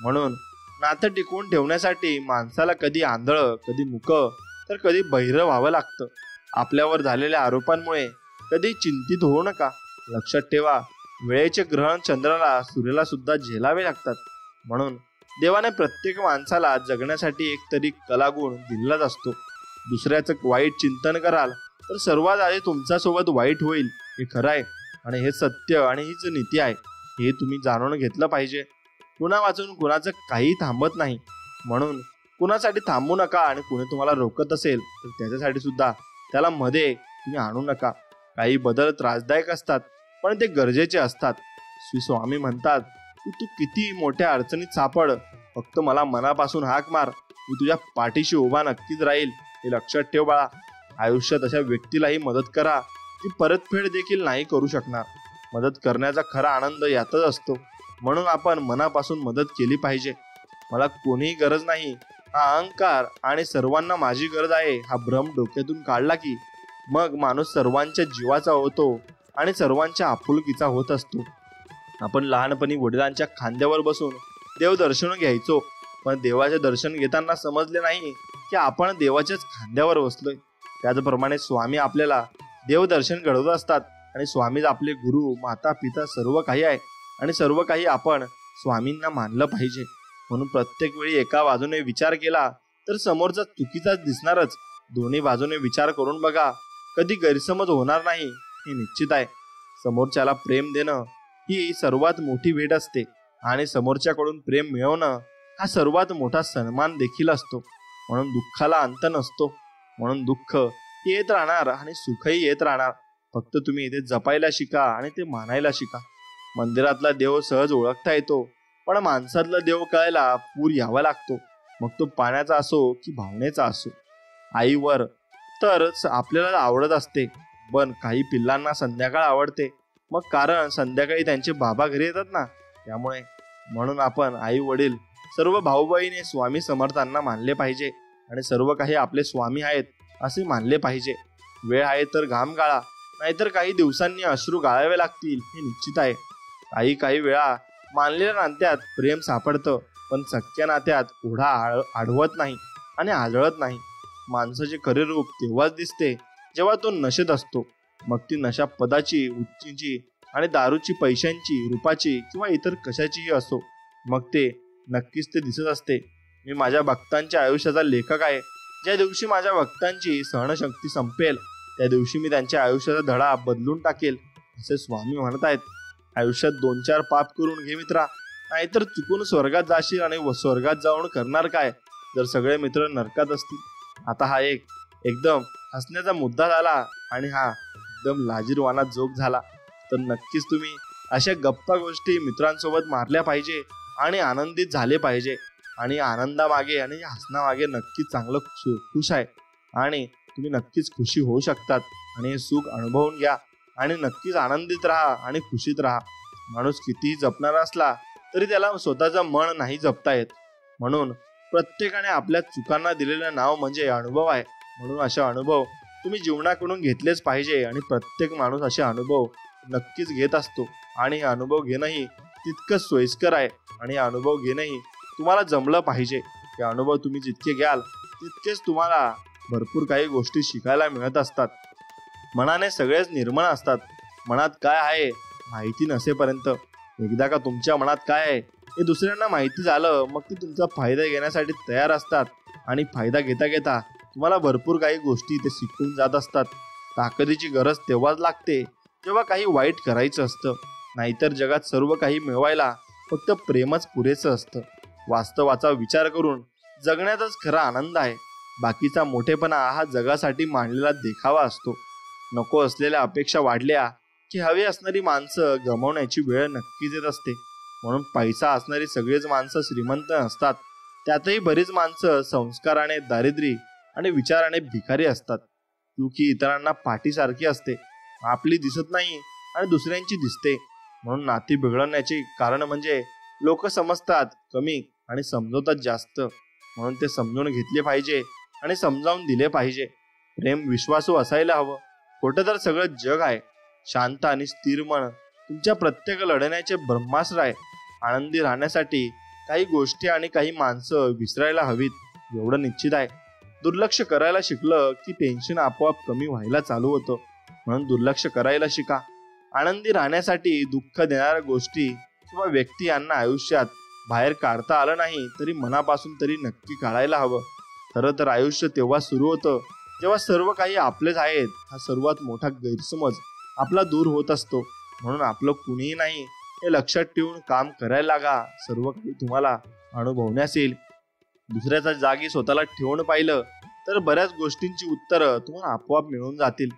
म्हणून नातं टिकवून ठेवण्यासाठी माणसाला कधी आंधळं, कधी मुकं, तर कधी बहिरं व्हावं लागतं. आपल्यावर झालेल्या आरोपांमुळे कधी चिंतित होऊ नका. लक्षात ठेवा, वेळेचे ग्रहण चंद्राला, सूर्याला सुद्धा झेलावे लागतात. म्हणून देवाने प्रत्येक माणसाला जगण्यासाठी एक तरी कलागुण दिलेलाच असतो. दुसऱ्याचं वाईट चिंतन कराल तर सर्वात आधी तुमच्यासोबत वाईट होईल, हे खरं आहे आणि हे सत्य आणि हीच नीती आहे. हे तुम्ही जाणून घेतलं पाहिजे. कुणा वाचून कुणाचं काही थांबत नाही. म्हणून कुणासाठी थांबू नका आणि कुणी तुम्हाला रोखत असेल तर त्याच्यासाठी सुद्धा त्याला मध्ये तुम्ही आणू नका. काही बदल त्रासदायक असतात पण ते गरजेचे असतात. श्री स्वामी म्हणतात की तू किती मोठ्या अडचणीत सापड, फक्त मला मनापासून हाक मार, मी तुझ्या पाठीशी उभा नक्कीच राहील. हे लक्षात ठेव बाळा. आयुष्यात अशा व्यक्तीलाही मदत करा ती परतफेड देखील नाही करू शकणार. मदत करण्याचा खरा आनंद यातच असतो. म्हणून आपण मनापासून मदत केली पाहिजे. मला कोणीही गरज नाही हा अहंकार आणि सर्वांना माझी गरज आहे हा भ्रम डोक्यातून काढला की मग माणूस सर्वांच्या जीवाचा होतो आणि सर्वांच्या आपुलकीचा होत असतो. आपण लहानपणी वडिलांच्या खांद्यावर बसून देव दर्शन घ्यायचो, पण देवाचे दर्शन घेताना समजले नाही की आपण देवाच्याच खांद्यावर बसलोय. त्याचप्रमाणे स्वामी आपल्याला देवदर्शन घडवत असतात आणि स्वामीच आपले गुरु, माता, पिता सर्व काही आहे आणि सर्व काही आपण स्वामींना मानलं पाहिजे. म्हणून प्रत्येक वेळी एका बाजूने विचार केला तर समोरचा चुकीचाच दिसणारच. दोन्ही बाजूने विचार करून बघा, कधी गैरसमज होणार नाही हे निश्चित आहे. समोरच्याला प्रेम देणं ही सर्वात मोठी भेट असते आणि समोरच्याकडून प्रेम मिळवणं हा सर्वात मोठा सन्मान देखील असतो. म्हणून दुःखाला अंत नसतो. म्हणून दुःख येत राहणार आणि सुखही येत राहणार. फक्त तुम्ही ते जपायला शिका आणि ते मानायला शिका. मंदिरातला देव सहज ओळखता येतो, पण माणसातला देव कळायला पूर यावा लागतो. मग तो पाण्याचा असो की भावनेचा असो. आईवर तर आपल्याला आवडत असते, पण काही पिल्लांना संध्याकाळ आवडते. मग कारण संध्याकाळी त्यांचे बाबा घरी येतात ना, त्यामुळे. म्हणून आपण आई वडील सर्व भाऊ बहिणी स्वामी समर्थांना मानले पाहिजे आणि सर्व काही आपले स्वामी आहेत असे मानले पाहिजे. वेळ आहे तर घाम गाळा, नाहीतर काही दिवसांनी अश्रू गाळावे लागतील हे निश्चित आहे. काही वेळा मानलेल्या नात्यात प्रेम सापडतं, पण सख्या नात्यात ओढा आढळत नाही आणि आढळत नाही. माणसाचे खरे रूप तेव्हाच दिसते जेव्हा तो नशेत असतो. मग ती नशा पदाची, उच्चीची आणि दारूची, पैशांची, रूपाची किंवा इतर कशाचीही असो, मग ते नक्कीच ते दिसत असते. मी माझ्या भक्तांच्या आयुष्याचा लेखक आहे. ज्या दिवशी माझ्या भक्तांची सहनशक्ती संपेल त्या दिवशी मी त्यांच्या आयुष्याचा धडा बदलून टाकेल असे स्वामी म्हणत आहेत. आयुष्यात 2-4 पाप करून घे मित्रा, नाहीतर चुकून स्वर्गात जाशील आणि स्वर्गात जाऊन करणार काय जर सगळे मित्र नरकात असतील. आता हा एकदम हसण्याचा मुद्दा झाला आणि हा एकदम लाजीरवाना जोक झाला. तर नक्कीच तुम्ही अशा गप्पा गोष्टी मित्रांसोबत मारल्या पाहिजे आणि आनंदित झाले पाहिजे. आणि आनंदामागे आणि हसण्यामागे नक्कीच चांगलं खुश आहे आणि तुम्ही नक्कीच खुशी होऊ शकतात. आणि हे सुख अनुभवून घ्या आणि नक्कीच आनंदित राहा आणि खुशीत राहा. माणूस कितीही जपणारा असला तरी त्याला स्वतःचं मन नाही जपता येत. म्हणून प्रत्येकाने आपल्या चुकांना दिलेलं नाव म्हणजे अनुभव आहे. म्हणून असे अनुभव तुम्ही जीवनाकडून घेतलेच पाहिजे आणि प्रत्येक माणूस असे अनुभव नक्कीच घेत असतो. आणि हे अनुभव घेणंही तितकंच सोयीस्कर आहे आणि अनुभव घेणंही तुम्हाला जमलं पाहिजे. हे अनुभव तुम्ही जितके घ्याल तितकेच तुम्हाला भरपूर काही गोष्टी शिकायला मिळत असतात. मनाने सगळेच निर्मळ असतात. मनात काय आहे माहिती नसेपर्यंत. एकदा का तुमच्या मनात काय आहे हे दुसऱ्यांना माहिती झालं, मग ते तुमचा फायदा घेण्यासाठी तयार असतात आणि फायदा घेता घेता तुम्हाला भरपूर काही गोष्टी ते शिकून जात असतात. ताकदीची गरज तेव्हाच लागते जेव्हा काही वाईट करायचं असतं. नाहीतर जगात सर्व काही मिळवायला फक्त प्रेमच पुरेसं असतं. वास्तवाचा विचार करून जगण्यातच खरा आनंद आहे. बाकीचा मोठेपणा हा जगासाठी मांडलेला देखावा असतो. नको असलेल्या अपेक्षा वाढल्या की हवी असणारी माणसं गमावण्याची वेळ नक्कीच येत असते. म्हणून पैसा असणारी सगळीच माणसं श्रीमंत नसतात. त्यातही बरीच माणसं संस्काराने दारिद्र्य आणि विचाराने भिकारी असतात. चूक ही इतरांना पाठीसारखी असते, आपली दिसत नाही आणि दुसऱ्यांची दिसते. म्हणून नाती बिघडण्याचे कारण म्हणजे लोक समजतात कमी आणि समजवतात जास्त. म्हणून ते समजून घेतले पाहिजे आणि समजावून दिले पाहिजे. प्रेम विश्वासू असायला हवं. खोटं तर सगळं जग आहे. शांत आणि स्थिर मन तुमच्या प्रत्येक लढण्याचे ब्रह्मास्त्र आहे. आनंदी राहण्यासाठी काही गोष्टी आणि काही माणसं विसरायला हवीत एवढं निश्चित आहे. दुर्लक्ष करायला शिकलं की टेन्शन आपोआप कमी व्हायला चालू होतं. म्हणून दुर्लक्ष करायला शिका. आनंदी राहण्यासाठी दुःख देणाऱ्या गोष्टी किंवा व्यक्ती यांना आयुष्यात बाहेर काढता आलं नाही तरी मनापासून तरी नक्की काढायला हवं. खरं तर आयुष्य तेव्हा सुरू होतं जेव्हा सर्व काही आपलेच आहेत हा सर्वात मोठा गैरसमज आपला दूर होत असतो. म्हणून आपलं कुणीही नाही हे लक्षात ठेवून काम करायला लागा. सर्व काही तुम्हाला अनुभवण्यास येईल. दुसऱ्याच्या जागी स्वतःला ठेवून पाहिलं तर बऱ्याच गोष्टींची उत्तरं तुम्हाला आपोआप मिळून जातील.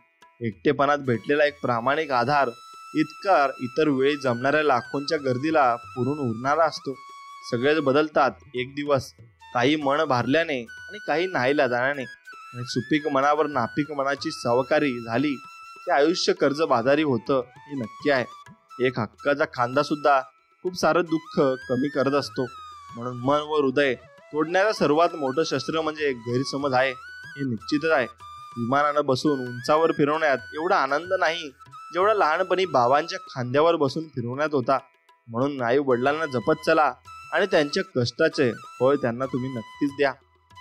एकटेपणात भेटलेला एक प्रामाणिक आधार इतका इतर वेळी जमणाऱ्या लाखोंच्या गर्दीला पुरून उरणारा असतो. सगळेच बदलतात एक दिवस. काही मन भारल्याने आणि काही नाहीला जाण्याने. आणि सुपीक मनावर नापीक मनाची सावकारी झाली की आयुष्य कर्जबाजारी होतं हे नक्की आहे. एक हक्काचा खांदा सुद्धा खूप सारं दुःख कमी करत असतो. म्हणून मन व हृदय तोडण्याचं सर्वात मोठं शस्त्र म्हणजे गैरसमज आहे हे निश्चितच आहे. विमानानं बसून उंचावर फिरवण्यात एवढा आनंद नाही जेवढा लहानपणी बाबांच्या खांद्यावर बसून फिरवण्यात होता. म्हणून आई वडिलांना जपत चला आणि त्यांच्या कष्टाचे फळ त्यांना तुम्ही नक्कीच द्या.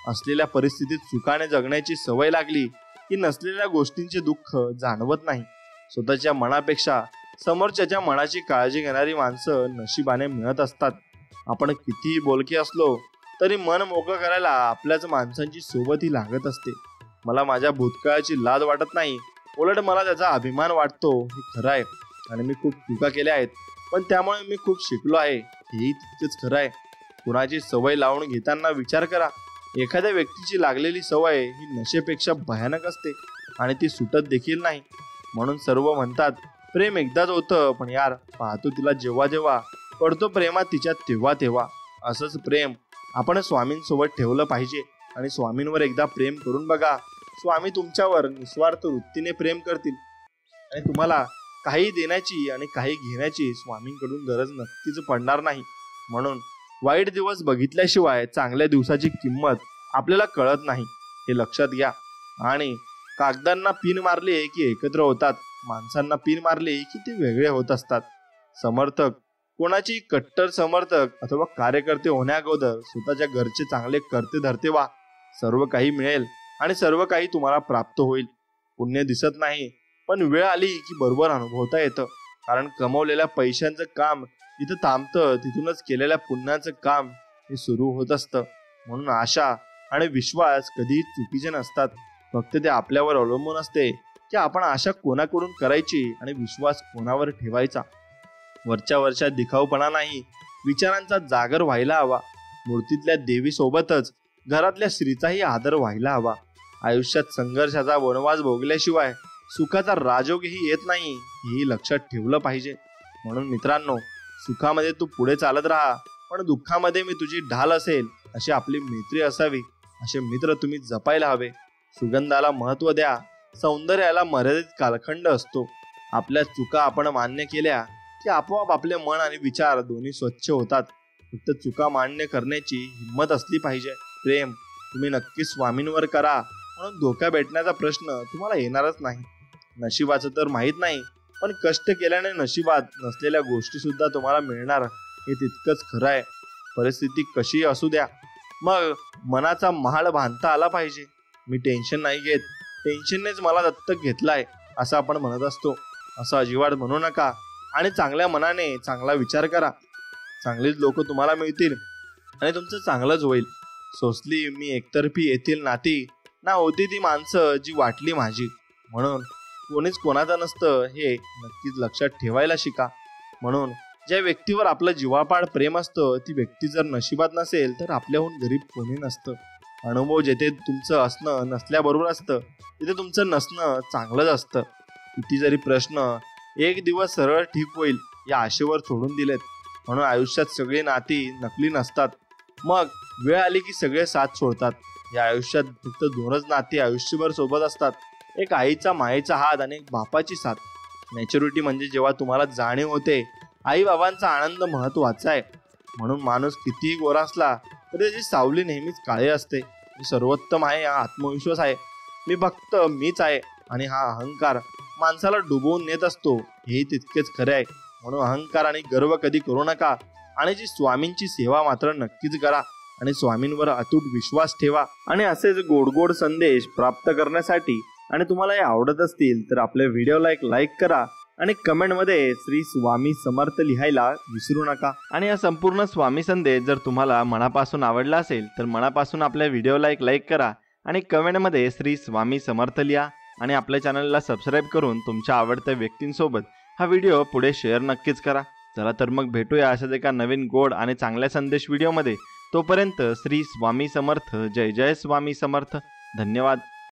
असलेल्या परिस्थितीत सुखाने जगण्याची सवय लागली की नसलेल्या गोष्टींचे दुःख जाणवत नाही. स्वतःच्या मनापेक्षा समोरच्याच्या मनाची काळजी घेणारी माणसं नशिबाने मिळत असतात. आपण कितीही बोलके असलो तरी मन मोकळं करायला आपल्याच माणसांची सोबत ही लागत असते. मला माझ्या भूतकाळाची लाज वाटत नाही, उलट मला त्याचा अभिमान वाटतो हे खरं आहे. आणि मी खूप चुका केल्या आहेत पण त्यामुळे मी खूप शिकलो आहे हेही तितकेच खरं आहे. कुणाची सवय लावून घेताना विचार करा. एखाद्या व्यक्तीची लागलेली सवय ही नशेपेक्षा भयानक असते आणि ती सुटत देखील नाही. म्हणून सर्व म्हणतात प्रेम एकदाच होतं पण यार पाहतो तिला जेव्हा जेव्हा पडतो प्रेमात तिच्यात तेव्हा तेव्हा. असंच प्रेम आपण स्वामींसोबत ठेवलं पाहिजे. आणि स्वामींवर एकदा प्रेम करून बघा. स्वामी तुमच्यावर निस्वार्थ वृत्तीने प्रेम करतील आणि तुम्हाला काही देण्याची आणि काही घेण्याची स्वामींकडून गरज नक्कीच पडणार नाही. म्हणून वाईट दिवस बघितल्याशिवाय चांगल्या दिवसाची किंमत आपल्याला कळत नाही हे लक्षात घ्या. आणि कागदांना पिन मारले की एकत्र होतात, माणसांना पिन मारले की ते वेगळे होत असतात. समर्थक कोणाची कट्टर समर्थक अथवा कार्यकर्ते होण्याअगोदर स्वतःच्या घरचे चांगले करते धरते व्हा. सर्व काही मिळेल आणि सर्व काही तुम्हाला प्राप्त होईल. पुण्य दिसत नाही पण वेळ आली की बरोबर अनुभवता येतं. कारण कमवलेल्या पैशांचं काम जिथं थांबतं तिथूनच केलेल्या पुण्याचं काम हे सुरू होत असतं. म्हणून आशा आणि विश्वास कधीही चुकीचे नसतात. फक्त ते आपल्यावर अवलंबून असते की आपण आशा कोणाकडून करायची आणि विश्वास कोणावर ठेवायचा. वरच्या वर्षात दिखाऊपणा नाही, विचारांचा जागर व्हायला हवा. मूर्तीतल्या देवी सोबतच घरातल्या स्त्रीचाही आदर व्हायला हवा. आयुष्यात संघर्षाचा वनवास भोगल्याशिवाय सुखाचा राजयोगही येत नाही हेही लक्षात ठेवलं पाहिजे. म्हणून मित्रांनो, सुखामध्ये तू पुढे चालत राहा पण दुःखामध्ये मी तुझी ढाल असेल अशी आपली मैत्री असावी. असे मित्र तुम्ही जपायला हवे. सुगंधाला महत्त्व द्या. सौंदर्याला मर्यादित कालखंड असतो. आपल्या चुका आपण मान्य केल्या की आपोआप आपले मन आणि विचार दोन्ही स्वच्छ होतात. फक्त चुका मान्य करण्याची हिंमत असली पाहिजे. प्रेम तुम्ही नक्की स्वामींवर करा. म्हणून धोका भेटण्याचा प्रश्न तुम्हाला येणारच नाही. नशिबाचं तर माहीत नाही पण कष्ट केल्याने नशिबात नसलेल्या गोष्टी सुद्धा तुम्हाला मिळणार हे तितकंच खरं आहे. परिस्थिती कशी असू द्या, मग मनाचा महाल बांधता आला पाहिजे. मी टेन्शन नाही घेत, टेन्शननेच मला दत्तक घेतलाय असं आपण म्हणत असतो. असं अजिबात म्हणू नका आणि चांगल्या मनाने चांगला विचार करा. चांगलीच लोक तुम्हाला मिळतील आणि तुमचं चांगलंच होईल. सोसली मी एकतर्फी येथील नाती ना होती ती माणसं जी वाटली माझी. म्हणून कोणीच कोणाचं नसतं हे नक्कीच लक्षात ठेवायला शिका. म्हणून ज्या व्यक्तीवर आपलं जीवापाड प्रेम असतं ती व्यक्ती जर नशिबात नसेल तर आपल्याहून गरीब कोणी नसतं. अनुभव जेथे तुमचं असणं नसल्याबरोबर असतं तिथे तुमचं नसणं चांगलंच असतं. किती जरी प्रश्न एक दिवस सरळ ठीक होईल या आशेवर सोडून दिलेत. म्हणून आयुष्यात सगळी नाती नकली नसतात. मग वेळ आली की सगळे साथ सोडतात. या आयुष्यात फक्त दोनच नाती आयुष्यभर सोबत असतात. एक आईचा मायेचा हात आणि एक बापाची साथ. मॅच्युरिटी म्हणजे जेव्हा तुम्हाला जाणीव होते आई बाबांचा आनंद महत्वाचा आहे. म्हणून माणूस कितीही गोरा असला तरी त्याची सावली नेहमीच काळे असते. मी सर्वोत्तम आहे हा आत्मविश्वास आहे, मी फक्त मीच आहे आणि हा अहंकार माणसाला डुबवून नेत असतो, हे तितकेच खरे आहे. म्हणून अहंकार आणि गर्व कधी करू नका आणि जी स्वामींची सेवा मात्र नक्कीच करा आणि स्वामींवर अतूट विश्वास ठेवा. आणि असेच गोड गोड संदेश प्राप्त करण्यासाठी आणि तुम्हाला हे आवडत असतील तर आपल्या व्हिडिओला एक लाईक करा आणि कमेंटमध्ये श्री स्वामी समर्थ लिहायला विसरू नका. आणि हा संपूर्ण स्वामी संदेश जर तुम्हाला मनापासून आवडला असेल तर मनापासून आपल्या व्हिडिओला एक लाईक करा आणि कमेंटमध्ये श्री स्वामी समर्थ लिहा आणि आपल्या चॅनलला सबस्क्राईब करून तुमच्या आवडत्या व्यक्तींसोबत हा व्हिडिओ पुढे शेअर नक्कीच करा. चला तर मग भेटूया अशाच एका नवीन गोड आणि चांगल्या संदेश व्हिडिओमध्ये. तोपर्यंत श्री स्वामी समर्थ. जय जय स्वामी समर्थ. धन्यवाद.